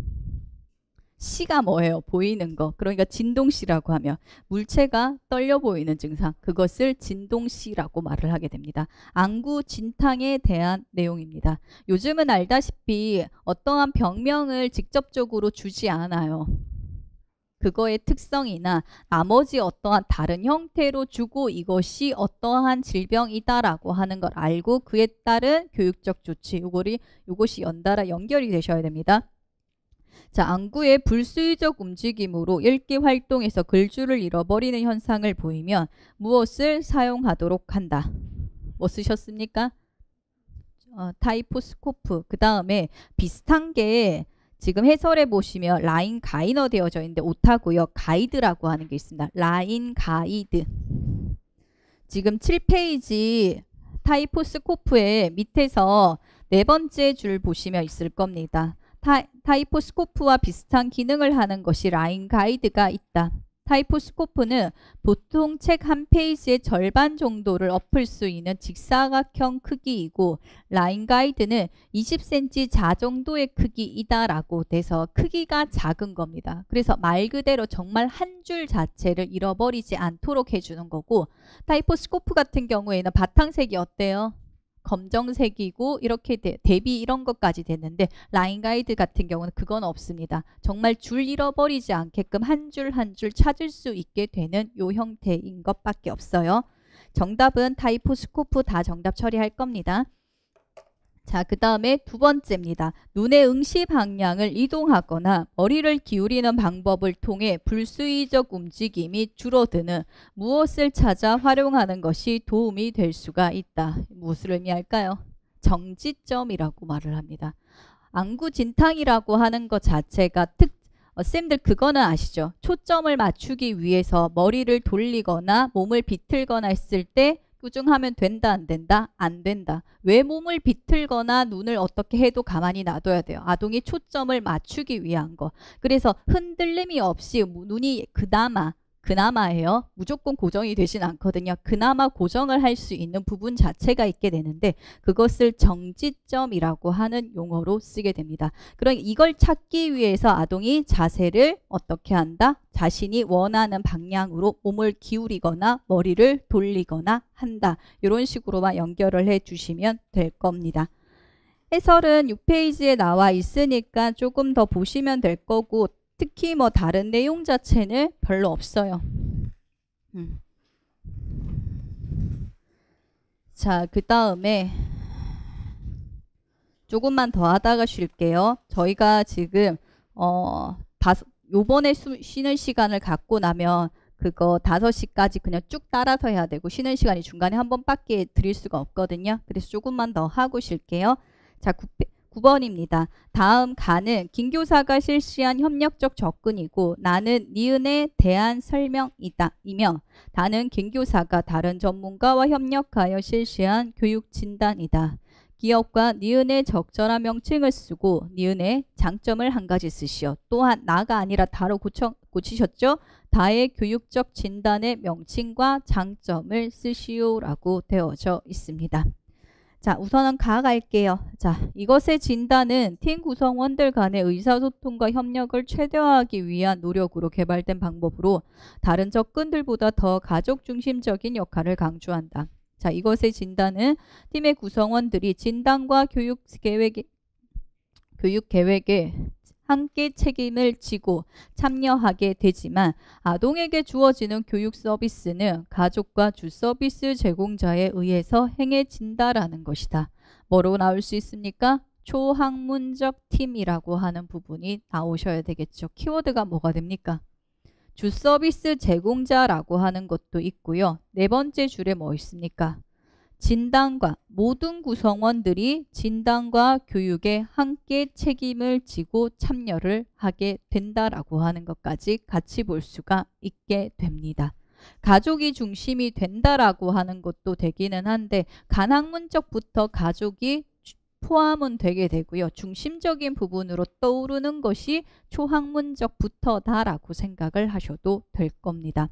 시가 뭐예요? 보이는 거. 그러니까 진동시라고 하면 물체가 떨려 보이는 증상. 그것을 진동시라고 말을 하게 됩니다. 안구 진탕에 대한 내용입니다. 요즘은 알다시피 어떠한 병명을 직접적으로 주지 않아요. 그거의 특성이나 나머지 어떠한 다른 형태로 주고 이것이 어떠한 질병이다라고 하는 걸 알고 그에 따른 교육적 조치, 요것이 연달아 연결이 되셔야 됩니다. 자, 안구의 불수의적 움직임으로 읽기 활동에서 글줄을 잃어버리는 현상을 보이면 무엇을 사용하도록 한다. 뭐 쓰셨습니까? 타이포스코프. 그 다음에 비슷한 게 지금 해설에 보시면 라인 가이너 되어져 있는데 오타고요. 가이드라고 하는 게 있습니다. 라인 가이드. 지금 7페이지 타이포스코프의 밑에서 네 번째 줄 보시면 있을 겁니다. 타이포스코프와 비슷한 기능을 하는 것이 라인 가이드가 있다. 타이포스코프는 보통 책 한 페이지의 절반 정도를 엎을 수 있는 직사각형 크기이고 라인 가이드는 20cm 자 정도의 크기이다라고 돼서 크기가 작은 겁니다. 그래서 말 그대로 정말 한 줄 자체를 잃어버리지 않도록 해주는 거고 타이포스코프 같은 경우에는 바탕색이 어때요? 검정색이고 이렇게 대비 이런 것까지 됐는데 라인 가이드 같은 경우는 그건 없습니다. 정말 줄 잃어버리지 않게끔 한 줄 한 줄 찾을 수 있게 되는 요 형태인 것밖에 없어요. 정답은 타이포스코프 다 정답 처리할 겁니다. 자, 그 다음에 두 번째입니다. 눈의 응시 방향을 이동하거나 머리를 기울이는 방법을 통해 불수의적 움직임이 줄어드는 무엇을 찾아 활용하는 것이 도움이 될 수가 있다. 무엇을 의미할까요? 정지점이라고 말을 합니다. 안구 진탕이라고 하는 것 자체가 쌤들 그거는 아시죠? 초점을 맞추기 위해서 머리를 돌리거나 몸을 비틀거나 했을 때 꾸중하면 된다 안 된다? 안 된다. 왜 몸을 비틀거나 눈을 어떻게 해도 가만히 놔둬야 돼요? 아동이 초점을 맞추기 위한 거. 그래서 흔들림이 없이 눈이 그나마예요. 무조건 고정이 되진 않거든요. 그나마 고정을 할 수 있는 부분 자체가 있게 되는데 그것을 정지점이라고 하는 용어로 쓰게 됩니다. 그럼 이걸 찾기 위해서 아동이 자세를 어떻게 한다? 자신이 원하는 방향으로 몸을 기울이거나 머리를 돌리거나 한다. 이런 식으로만 연결을 해 주시면 될 겁니다. 해설은 6페이지에 나와 있으니까 조금 더 보시면 될 거고 특히 뭐 다른 내용 자체는 별로 없어요. 자, 그 다음에 조금만 더 하다가 쉴게요. 저희가 지금 요번에 쉬는 시간을 갖고 나면 그거 5시까지 그냥 쭉 따라서 해야 되고 쉬는 시간이 중간에 한 번밖에 드릴 수가 없거든요. 그래서 조금만 더 하고 쉴게요. 자, 9번입니다. 다음 가는 김교사가 실시한 협력적 접근이고 나는 니은에 대한 설명이다. 이며 다는 김교사가 다른 전문가와 협력하여 실시한 교육 진단이다. 기업과 니은의 적절한 명칭을 쓰고 니은의 장점을 한 가지 쓰시오. 또한 나가 아니라 다로 고치셨죠? 다의 교육적 진단의 명칭과 장점을 쓰시오라고 되어져 있습니다. 자, 우선은 가 갈게요. 자, 이것의 진단은 팀 구성원들 간의 의사소통과 협력을 최대화하기 위한 노력으로 개발된 방법으로 다른 접근들보다 더 가족 중심적인 역할을 강조한다. 자, 이것의 진단은 팀의 구성원들이 진단과 교육 계획에 함께 책임을 지고 참여하게 되지만 아동에게 주어지는 교육 서비스는 가족과 주 서비스 제공자에 의해서 행해진다라는 것이다. 뭐로 나올 수 있습니까? 초학문적 팀이라고 하는 부분이 나오셔야 되겠죠. 키워드가 뭐가 됩니까? 주 서비스 제공자라고 하는 것도 있고요. 네 번째 줄에 뭐 있습니까? 진단과 모든 구성원들이 진단과 교육에 함께 책임을 지고 참여를 하게 된다라고 하는 것까지 같이 볼 수가 있게 됩니다. 가족이 중심이 된다라고 하는 것도 되기는 한데 간학문적부터 가족이 포함은 되게 되고요. 중심적인 부분으로 떠오르는 것이 초학문적부터다라고 생각을 하셔도 될 겁니다.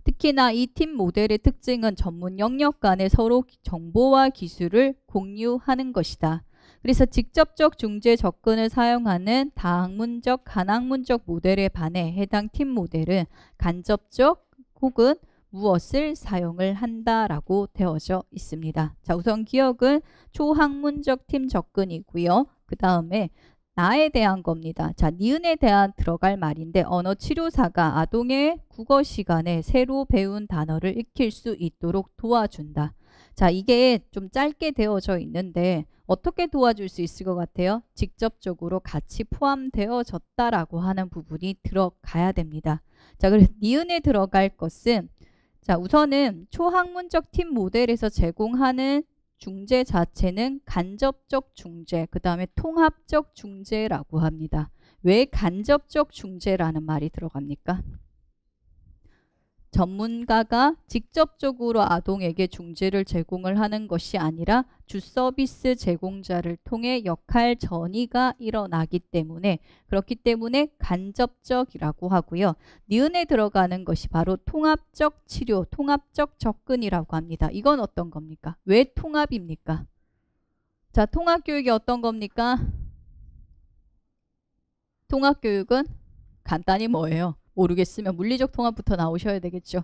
특히나 이 팀 모델의 특징은 전문 영역 간에 서로 정보와 기술을 공유하는 것이다. 그래서 직접적 중재 접근을 사용하는 다학문적, 간학문적 모델에 반해 해당 팀 모델은 간접적 혹은 무엇을 사용을 한다라고 되어져 있습니다. 자, 우선 기억은 초학문적 팀 접근이고요. 그 다음에 나에 대한 겁니다. 자, 니은에 대한 들어갈 말인데 언어치료사가 아동의 국어 시간에 새로 배운 단어를 익힐 수 있도록 도와준다. 자, 이게 좀 짧게 되어져 있는데 어떻게 도와줄 수 있을 것 같아요? 직접적으로 같이 포함되어졌다라고 하는 부분이 들어가야 됩니다. 자, 그래서 니은에 들어갈 것은 자, 우선은 초학문적 팀 모델에서 제공하는 중재 자체는 간접적 중재, 그 다음에 통합적 중재라고 합니다. 왜 간접적 중재라는 말이 들어갑니까? 전문가가 직접적으로 아동에게 중재를 제공을 하는 것이 아니라 주 서비스 제공자를 통해 역할 전이가 일어나기 때문에 그렇기 때문에 간접적이라고 하고요. 니은에 들어가는 것이 바로 통합적 치료, 통합적 접근이라고 합니다. 이건 어떤 겁니까? 왜 통합입니까? 자, 통합교육이 어떤 겁니까? 통합교육은 간단히 뭐예요? 모르겠으면 물리적 통합부터 나오셔야 되겠죠.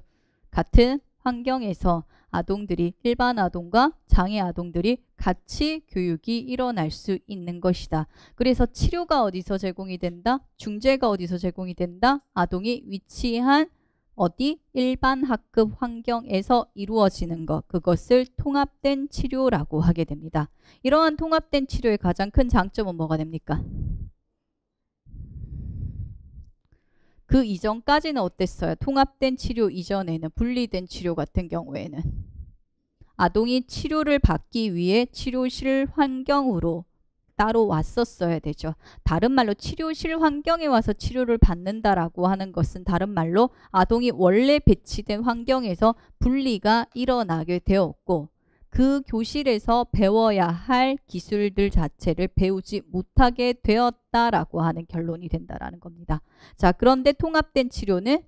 같은 환경에서 아동들이 일반 아동과 장애 아동들이 같이 교육이 일어날 수 있는 것이다. 그래서 치료가 어디서 제공이 된다? 중재가 어디서 제공이 된다? 아동이 위치한 어디? 일반 학급 환경에서 이루어지는 것. 그것을 통합된 치료라고 하게 됩니다. 이러한 통합된 치료의 가장 큰 장점은 뭐가 됩니까? 그 이전까지는 어땠어요? 통합된 치료 이전에는 분리된 치료 같은 경우에는 아동이 치료를 받기 위해 치료실 환경으로 따로 왔었어야 되죠. 다른 말로 치료실 환경에 와서 치료를 받는다라고 하는 것은 다른 말로 아동이 원래 배치된 환경에서 분리가 일어나게 되었고 그 교실에서 배워야 할 기술들 자체를 배우지 못하게 되었다라고 하는 결론이 된다라는 겁니다. 자, 그런데 통합된 치료는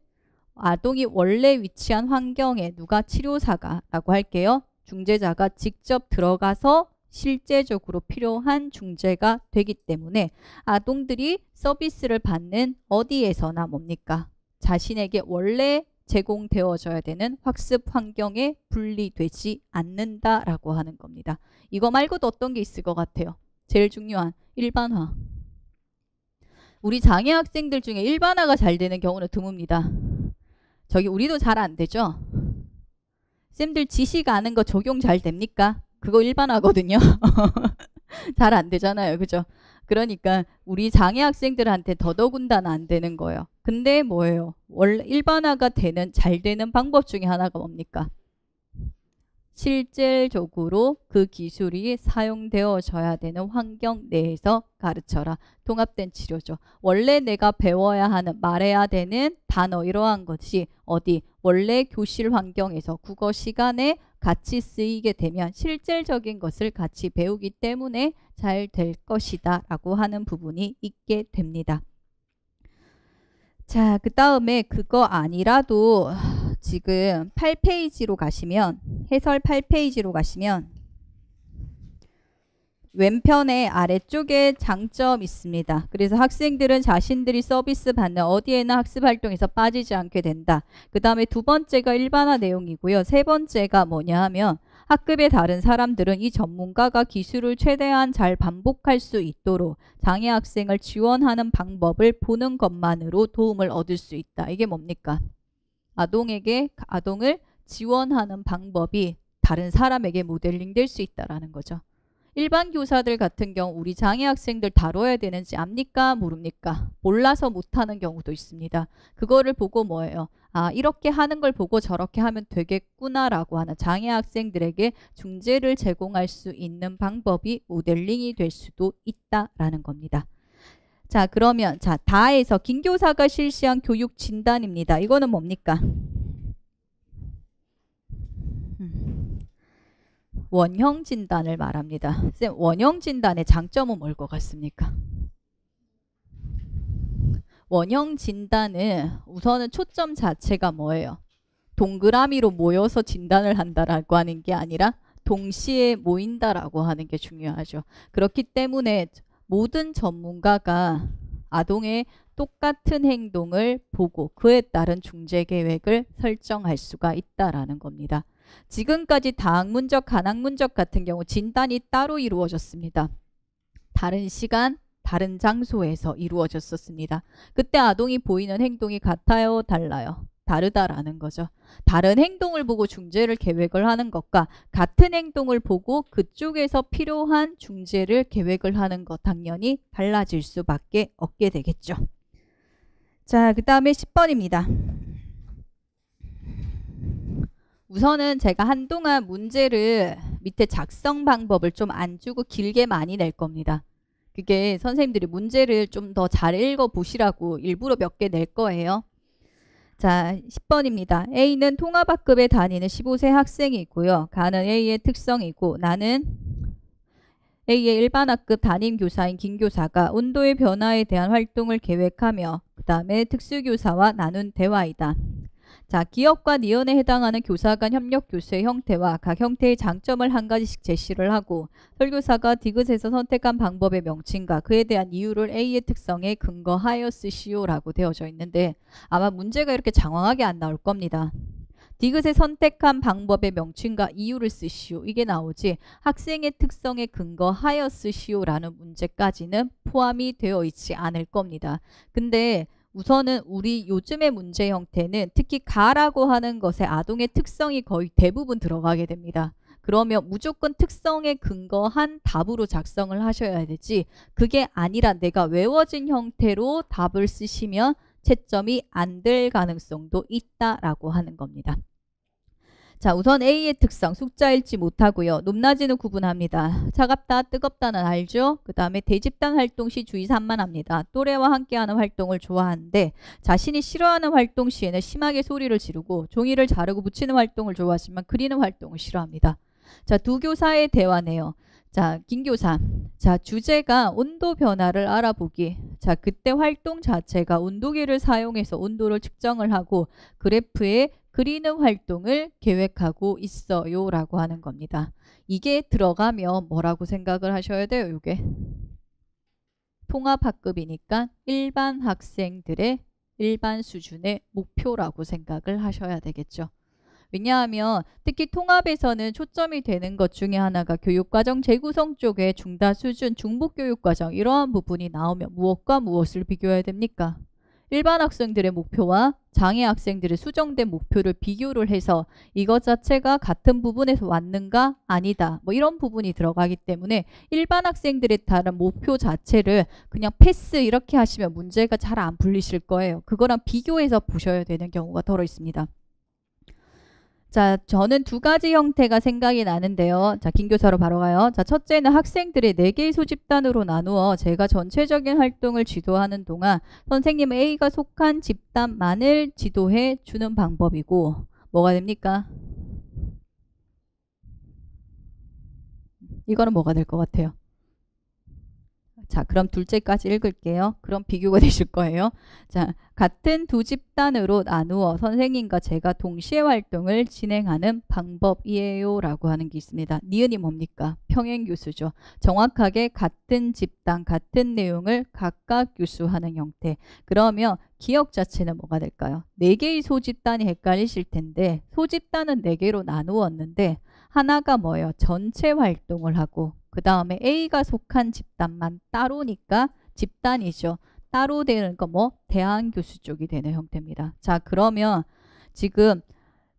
아동이 원래 위치한 환경에 누가 치료사가라고 할게요. 중재자가 직접 들어가서 실제적으로 필요한 중재가 되기 때문에 아동들이 서비스를 받는 어디에서나 뭡니까? 자신에게 원래 제공되어져야 되는 학습 환경에 분리되지 않는다라고 하는 겁니다. 이거 말고도 어떤 게 있을 것 같아요? 제일 중요한 일반화. 우리 장애 학생들 중에 일반화가 잘 되는 경우는 드뭅니다. 저기 우리도 잘 안 되죠? 쌤들 지식 아는 거 적용 잘 됩니까? 그거 일반화거든요. 잘 안 되잖아요. 그죠? 그러니까 우리 장애 학생들한테 더더군다나 안 되는 거예요. 근데 뭐예요? 원래 일반화가 되는 잘 되는 방법 중에 하나가 뭡니까? 실질적으로 그 기술이 사용되어져야 되는 환경 내에서 가르쳐라. 통합된 치료죠. 원래 내가 배워야 하는, 말해야 되는 단어 이러한 것이 어디? 원래 교실 환경에서 국어 시간에 같이 쓰이게 되면 실질적인 것을 같이 배우기 때문에 잘 될 것이다 라고 하는 부분이 있게 됩니다. 자, 그 다음에 그거 아니라도 지금 8페이지로 가시면, 해설 8페이지로 가시면 왼편에 아래쪽에 장점 있습니다. 그래서 학생들은 자신들이 서비스 받는 어디에나 학습 활동에서 빠지지 않게 된다. 그 다음에 두 번째가 일반화 내용이고요. 세 번째가 뭐냐 하면 학급의 다른 사람들은 이 전문가가 기술을 최대한 잘 반복할 수 있도록 장애 학생을 지원하는 방법을 보는 것만으로 도움을 얻을 수 있다. 이게 뭡니까? 아동을 지원하는 방법이 다른 사람에게 모델링 될 수 있다라는 거죠. 일반 교사들 같은 경우 우리 장애 학생들 다뤄야 되는지 압니까? 모릅니까? 몰라서 못하는 경우도 있습니다. 그거를 보고 뭐예요? 아, 이렇게 하는 걸 보고 저렇게 하면 되겠구나라고 하는 장애 학생들에게 중재를 제공할 수 있는 방법이 모델링이 될 수도 있다라는 겁니다. 자, 그러면 다에서 김교사가 실시한 교육 진단입니다. 이거는 뭡니까? 원형 진단을 말합니다. 쌤, 원형 진단의 장점은 뭘 것 같습니까? 원형 진단은 우선은 초점 자체가 뭐예요? 동그라미로 모여서 진단을 한다라고 하는 게 아니라 동시에 모인다라고 하는 게 중요하죠. 그렇기 때문에 모든 전문가가 아동의 똑같은 행동을 보고 그에 따른 중재 계획을 설정할 수가 있다라는 겁니다. 지금까지 다학문적, 간학문적 같은 경우 진단이 따로 이루어졌습니다. 다른 시간, 다른 장소에서 이루어졌었습니다. 그때 아동이 보이는 행동이 같아요? 달라요? 다르다라는 거죠. 다른 행동을 보고 중재를 계획을 하는 것과 같은 행동을 보고 그쪽에서 필요한 중재를 계획을 하는 것 당연히 달라질 수밖에 없게 되겠죠. 자, 그 다음에 10번입니다. 우선은 제가 한동안 문제를 밑에 작성 방법을 좀 안 주고 길게 많이 낼 겁니다. 그게 선생님들이 문제를 좀 더 잘 읽어보시라고 일부러 몇 개 낼 거예요. 자, 10번입니다. A는 통합학급에 다니는 15세 학생이 있고요. 가는 A의 특성이고 나는 A의 일반학급 담임교사인 김교사가 온도의 변화에 대한 활동을 계획하며 그 다음에 특수교사와 나눈 대화이다. 자, 기업과 니은에 해당하는 교사 간 협력 교수의 형태와 각 형태의 장점을 한 가지씩 제시를 하고 설교사가 디귿에서 선택한 방법의 명칭과 그에 대한 이유를 A의 특성에 근거하여 쓰시오라고 되어져 있는데 아마 문제가 이렇게 장황하게 안 나올 겁니다. 디귿에 선택한 방법의 명칭과 이유를 쓰시오. 이게 나오지 학생의 특성에 근거하여 쓰시오라는 문제까지는 포함이 되어 있지 않을 겁니다. 근데 우선은 우리 요즘의 문제 형태는 특히 가라고 하는 것에 아동의 특성이 거의 대부분 들어가게 됩니다. 그러면 무조건 특성에 근거한 답으로 작성을 하셔야 되지 그게 아니라 내가 외워진 형태로 답을 쓰시면 채점이 안 될 가능성도 있다라고 하는 겁니다. 자, 우선 A의 특성, 숫자 읽지 못하고요. 높낮이는 구분합니다. 차갑다, 뜨겁다는 알죠? 그 다음에 대집단 활동 시 주의 산만합니다. 또래와 함께하는 활동을 좋아하는데 자신이 싫어하는 활동 시에는 심하게 소리를 지르고 종이를 자르고 붙이는 활동을 좋아하지만 그리는 활동을 싫어합니다. 자, 두 교사의 대화네요. 자, 김교사. 자, 주제가 온도 변화를 알아보기. 자, 그때 활동 자체가 온도계를 사용해서 온도를 측정을 하고 그래프에 그리는 활동을 계획하고 있어요 라고 하는 겁니다. 이게 들어가면 뭐라고 생각을 하셔야 돼요? 이게 통합학급이니까 일반 학생들의 일반 수준의 목표라고 생각을 하셔야 되겠죠. 왜냐하면 특히 통합에서는 초점이 되는 것 중에 하나가 교육과정 재구성 쪽에 중다 수준, 중복교육과정 이러한 부분이 나오면 무엇과 무엇을 비교해야 됩니까? 일반 학생들의 목표와 장애 학생들의 수정된 목표를 비교를 해서 이것 자체가 같은 부분에서 왔는가 아니다 뭐 이런 부분이 들어가기 때문에 일반 학생들에 따른 목표 자체를 그냥 패스 이렇게 하시면 문제가 잘 안 풀리실 거예요. 그거랑 비교해서 보셔야 되는 경우가 덜어 있습니다. 자, 저는 두 가지 형태가 생각이 나는데요. 자, 김 교사로 바로 가요. 자, 첫째는 학생들의 4개의 소집단으로 나누어 제가 전체적인 활동을 지도하는 동안 선생님 A가 속한 집단만을 지도해 주는 방법이고, 뭐가 됩니까? 이거는 뭐가 될 것 같아요? 자, 그럼 둘째까지 읽을게요. 그럼 비교가 되실 거예요. 자, 같은 두 집단으로 나누어 선생님과 제가 동시에 활동을 진행하는 방법이에요 라고 하는 게 있습니다. 니은이 뭡니까? 평행교수죠. 정확하게 같은 집단, 같은 내용을 각각 교수하는 형태. 그러면 기억 자체는 뭐가 될까요? 4개의 소집단이 헷갈리실 텐데 소집단은 4개로 나누었는데 하나가 뭐예요? 전체 활동을 하고 그 다음에 A가 속한 집단만 따로니까 집단이죠. 따로 되는 거 뭐? 대안교수 쪽이 되는 형태입니다. 자, 그러면 지금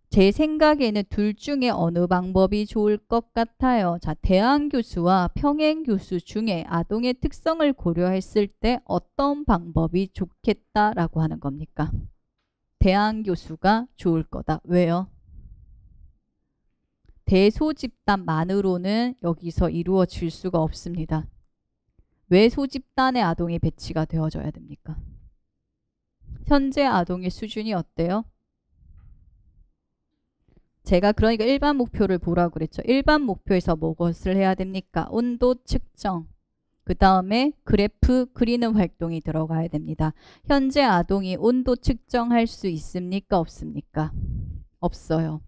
제 생각에는 둘 중에 어느 방법이 좋을 것 같아요? 자, 대안교수와 평행교수 중에 아동의 특성을 고려했을 때 어떤 방법이 좋겠다라고 하는 겁니까? 대안교수가 좋을 거다. 왜요? 대소집단만으로는 여기서 이루어질 수가 없습니다. 왜 소집단의 아동이 배치가 되어져야 됩니까? 현재 아동의 수준이 어때요? 제가 그러니까 일반 목표를 보라고 그랬죠. 일반 목표에서 무엇을 해야 됩니까? 온도 측정, 그 다음에 그래프 그리는 활동이 들어가야 됩니다. 현재 아동이 온도 측정할 수 있습니까? 없습니까? 없어요.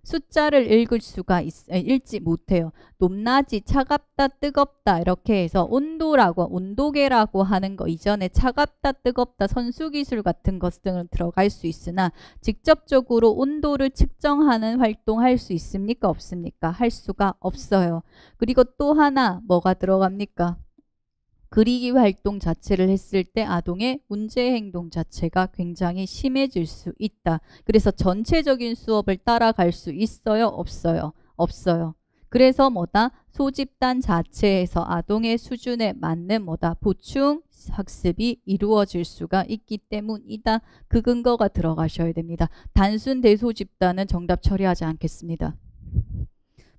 숫자를 읽지 못해요. 높낮이, 차갑다, 뜨겁다 이렇게 해서 온도라고 온도계라고 하는 거 이전에 차갑다, 뜨겁다, 선수기술 같은 것들은 들어갈 수 있으나 직접적으로 온도를 측정하는 활동할 수 있습니까? 없습니까? 할 수가 없어요. 그리고 또 하나 뭐가 들어갑니까? 그리기 활동 자체를 했을 때 아동의 문제 행동 자체가 굉장히 심해질 수 있다. 그래서 전체적인 수업을 따라갈 수 있어요? 없어요? 없어요. 그래서 뭐다? 소집단 자체에서 아동의 수준에 맞는 뭐다? 보충 학습이 이루어질 수가 있기 때문이다. 그 근거가 들어가셔야 됩니다. 단순 대소집단은 정답 처리하지 않겠습니다.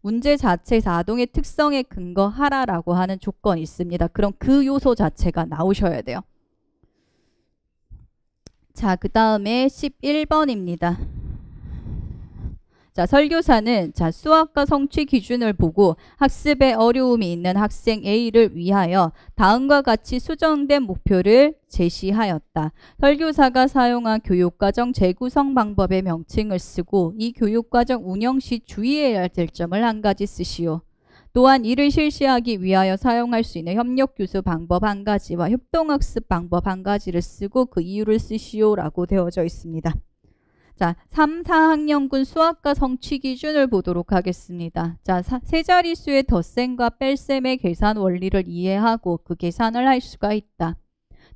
문제 자체에서 아동의 특성에 근거하라라고 하는 조건이 있습니다. 그럼 그 요소 자체가 나오셔야 돼요. 자, 그 다음에 11번입니다. 자, 설교사는 자, 수학과 성취 기준을 보고 학습에 어려움이 있는 학생 A를 위하여 다음과 같이 수정된 목표를 제시하였다. 설교사가 사용한 교육과정 재구성 방법의 명칭을 쓰고 이 교육과정 운영 시 주의해야 될 점을 한 가지 쓰시오. 또한 이를 실시하기 위하여 사용할 수 있는 협력교수 방법 한 가지와 협동학습 방법 한 가지를 쓰고 그 이유를 쓰시오라고 되어져 있습니다. 자, 3, 4학년군 수학과 성취 기준을 보도록 하겠습니다. 자, 세 자릿수의 덧셈과 뺄셈의 계산 원리를 이해하고 그 계산을 할 수가 있다.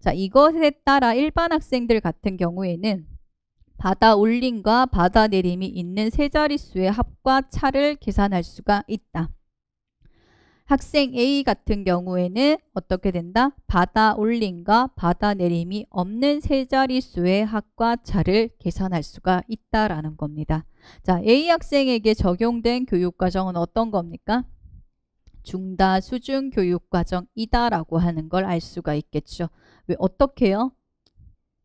자, 이것에 따라 일반 학생들 같은 경우에는 받아 올림과 받아 내림이 있는 세 자릿수의 합과 차를 계산할 수가 있다. 학생 A 같은 경우에는 어떻게 된다? 받아 올림과 받아 내림이 없는 세 자릿수의 합과 차를 계산할 수가 있다라는 겁니다. 자, A 학생에게 적용된 교육과정은 어떤 겁니까? 중다 수준 교육과정이다라고 하는 걸 알 수가 있겠죠. 왜 어떻게요?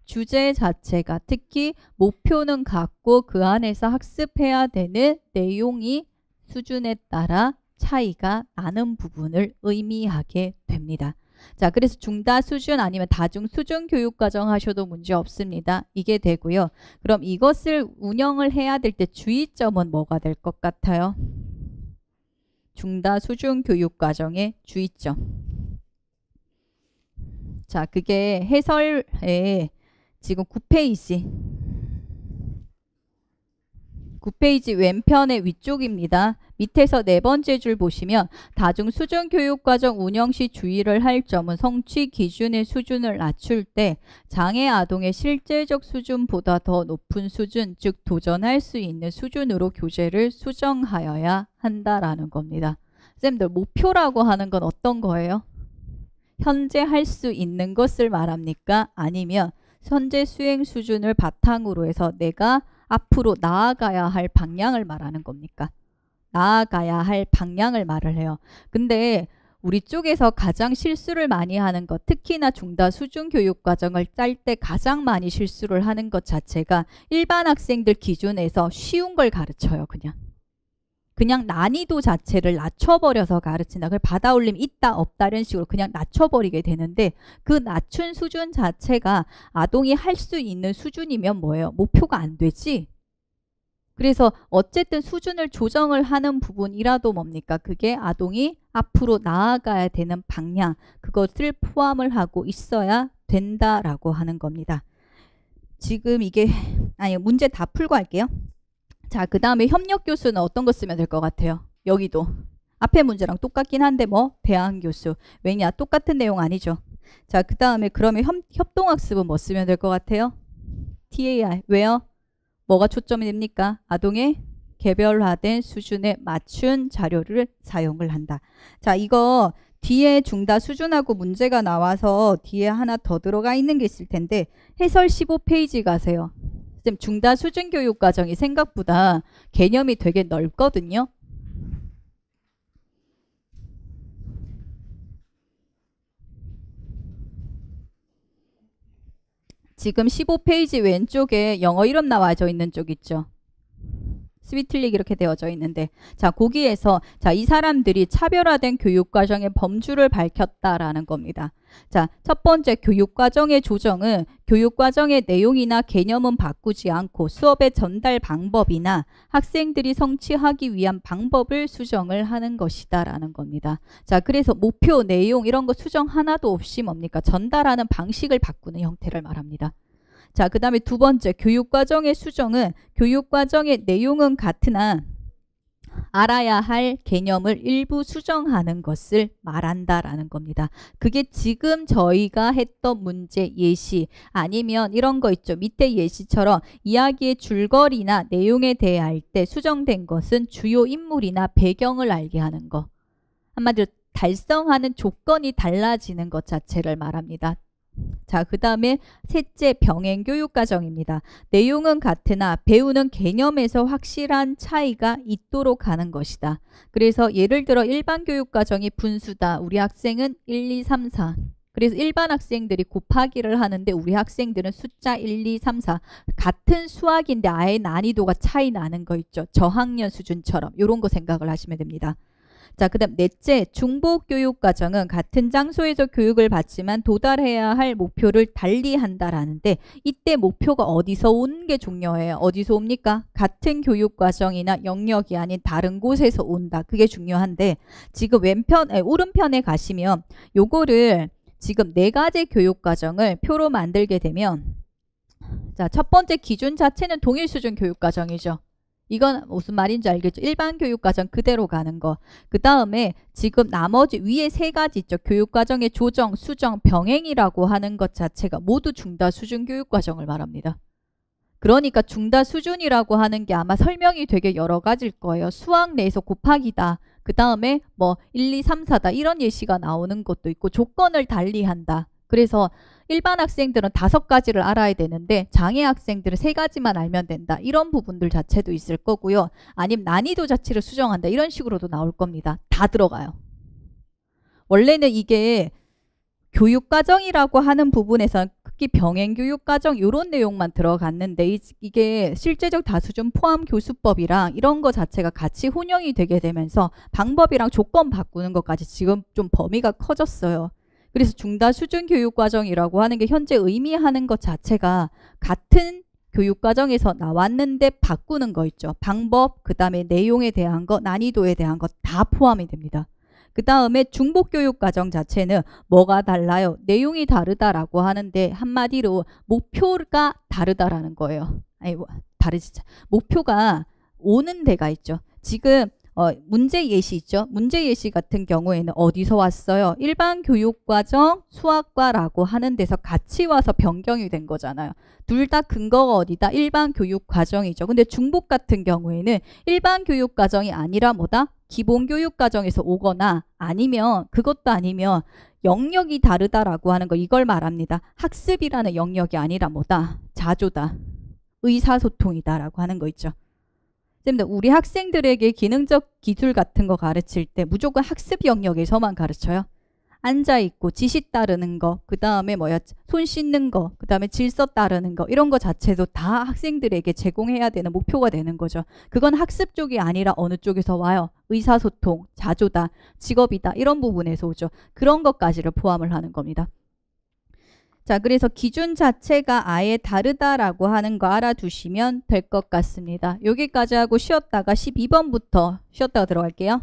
주제 자체가 특히 목표는 같고 그 안에서 학습해야 되는 내용이 수준에 따라 차이가 나는 부분을 의미하게 됩니다. 자, 그래서 중다 수준 아니면 다중 수준 교육과정 하셔도 문제 없습니다. 이게 되고요. 그럼 이것을 운영을 해야 될 때 주의점은 뭐가 될 것 같아요? 중다 수준 교육과정의 주의점. 자, 그게 해설에 지금 9페이지 왼편의 위쪽입니다. 밑에서 네 번째 줄 보시면 다중수준교육과정 운영 시 주의를 할 점은 성취 기준의 수준을 낮출 때 장애 아동의 실제적 수준보다 더 높은 수준, 즉 도전할 수 있는 수준으로 교재를 수정하여야 한다라는 겁니다. 쌤들, 목표라고 하는 건 어떤 거예요? 현재 할 수 있는 것을 말합니까? 아니면 현재 수행 수준을 바탕으로 해서 내가 앞으로 나아가야 할 방향을 말하는 겁니까? 나아가야 할 방향을 말을 해요. 근데 우리 쪽에서 가장 실수를 많이 하는 것, 특히나 중다 수준 교육 과정을 짤 때 가장 많이 실수를 하는 것 자체가 일반 학생들 기준에서 쉬운 걸 가르쳐요. 그냥 난이도 자체를 낮춰버려서 가르친다. 그걸 받아올림 있다 없다 이런 식으로 그냥 낮춰버리게 되는데, 그 낮춘 수준 자체가 아동이 할 수 있는 수준이면 뭐예요? 목표가 안 되지. 그래서 어쨌든 수준을 조정을 하는 부분이라도 뭡니까? 그게 아동이 앞으로 나아가야 되는 방향, 그것을 포함을 하고 있어야 된다라고 하는 겁니다. 지금 이게 문제 다 풀고 할게요. 자, 그 다음에 협력 교수는 어떤 거 쓰면 될 것 같아요? 여기도 앞에 문제랑 똑같긴 한데 대안 교수. 왜냐? 똑같은 내용 아니죠. 자, 그 다음에 그러면 협동학습은 뭐 쓰면 될 것 같아요? TAR. 왜요? 뭐가 초점이 됩니까? 아동의 개별화된 수준에 맞춘 자료를 사용을 한다. 자, 이거 뒤에 중다 수준하고 문제가 나와서 뒤에 하나 더 들어가 있는 게 있을 텐데 해설 15페이지 가세요. 지금 중다 수준 교육 과정이 생각보다 개념이 되게 넓거든요. 지금 15페이지 왼쪽에 영어 이름 나와져 있는 쪽 있죠. 스위틀릭 이렇게 되어져 있는데, 자, 거기에서 이 사람들이 차별화된 교육과정의 범주를 밝혔다라는 겁니다. 자, 첫 번째 교육과정의 조정은 교육과정의 내용이나 개념은 바꾸지 않고 수업의 전달 방법이나 학생들이 성취하기 위한 방법을 수정을 하는 것이다라는 겁니다. 자, 그래서 목표, 내용 이런 거 수정 하나도 없이 뭡니까? 전달하는 방식을 바꾸는 형태를 말합니다. 자, 그 다음에 두 번째, 교육과정의 수정은 교육과정의 내용은 같으나 알아야 할 개념을 일부 수정하는 것을 말한다라는 겁니다. 그게 지금 저희가 했던 문제 예시 아니면 이런 거 있죠. 밑에 예시처럼 이야기의 줄거리나 내용에 대할 때 수정된 것은 주요 인물이나 배경을 알게 하는 거. 한마디로 달성하는 조건이 달라지는 것 자체를 말합니다. 자, 그 다음에 셋째, 병행 교육과정입니다. 내용은 같으나 배우는 개념에서 확실한 차이가 있도록 하는 것이다. 그래서 예를 들어 일반 교육과정이 분수다. 우리 학생은 1, 2, 3, 4. 그래서 일반 학생들이 곱하기를 하는데 우리 학생들은 숫자 1, 2, 3, 4. 같은 수학인데 아예 난이도가 차이 나는 거 있죠. 저학년 수준처럼 이런 거 생각을 하시면 됩니다. 자, 그 다음 넷째, 중복교육과정은 같은 장소에서 교육을 받지만 도달해야 할 목표를 달리 한다라는데, 이때 목표가 어디서 오는 게 중요해요. 어디서 옵니까? 같은 교육과정이나 영역이 아닌 다른 곳에서 온다. 그게 중요한데, 지금 오른편에 가시면 요거를 지금 4가지 교육과정을 표로 만들게 되면, 자, 첫 번째 기준 자체는 동일 수준 교육과정이죠. 이건 무슨 말인지 알겠죠? 일반 교육과정 그대로 가는 거. 그 다음에 지금 나머지 위에 3가지 있죠. 교육과정의 조정, 수정, 병행이라고 하는 것 자체가 모두 중다 수준 교육과정을 말합니다. 그러니까 중다 수준이라고 하는 게 아마 설명이 되게 여러 가지일 거예요. 수학 내에서 곱하기다. 그 다음에 1, 2, 3, 4다. 이런 예시가 나오는 것도 있고 조건을 달리한다. 그래서 일반 학생들은 5가지를 알아야 되는데 장애 학생들은 3가지만 알면 된다. 이런 부분들 자체도 있을 거고요. 아니면 난이도 자체를 수정한다. 이런 식으로도 나올 겁니다. 다 들어가요. 원래는 이게 교육과정이라고 하는 부분에서 특히 병행교육과정 이런 내용만 들어갔는데 이게 실제적 다수준 포함 교수법이랑 이런 거 자체가 같이 혼용이 되게 되면서 방법이랑 조건 바꾸는 것까지 지금 좀 범위가 커졌어요. 그래서 중다 수준 교육과정이라고 하는 게 현재 의미하는 것 자체가 같은 교육과정에서 나왔는데 바꾸는 거 있죠. 방법, 그 다음에 내용에 대한 거, 난이도에 대한 거 다 포함이 됩니다. 그 다음에 중복교육과정 자체는 뭐가 달라요? 내용이 다르다라고 하는데 한마디로 목표가 다르다라는 거예요. 아니, 다르지. 목표가 오는 데가 있죠. 지금 문제 예시 있죠. 문제 예시 같은 경우에는 어디서 왔어요? 일반 교육과정 수학과라고 하는 데서 같이 와서 변경이 된 거잖아요. 둘 다 근거가 어디다? 일반 교육과정이죠. 근데 중복 같은 경우에는 일반 교육과정이 아니라 뭐다? 기본 교육과정에서 오거나 아니면 그것도 아니면 영역이 다르다라고 하는 거 이걸 말합니다. 학습이라는 영역이 아니라 뭐다? 자조다. 의사소통이다라고 하는 거 있죠. 우리 학생들에게 기능적 기술 같은 거 가르칠 때 무조건 학습 영역에서만 가르쳐요. 앉아있고 지시 따르는 거, 그 다음에 손 씻는 거, 그 다음에 질서 따르는 거, 이런 거 자체도 다 학생들에게 제공해야 되는 목표가 되는 거죠. 그건 학습 쪽이 아니라 어느 쪽에서 와요? 의사소통, 자조다, 직업이다, 이런 부분에서 오죠. 그런 것까지를 포함을 하는 겁니다. 자, 그래서 기준 자체가 아예 다르다라고 하는 거 알아두시면 될 것 같습니다. 여기까지 하고 쉬었다가 12번부터 쉬었다가 들어갈게요.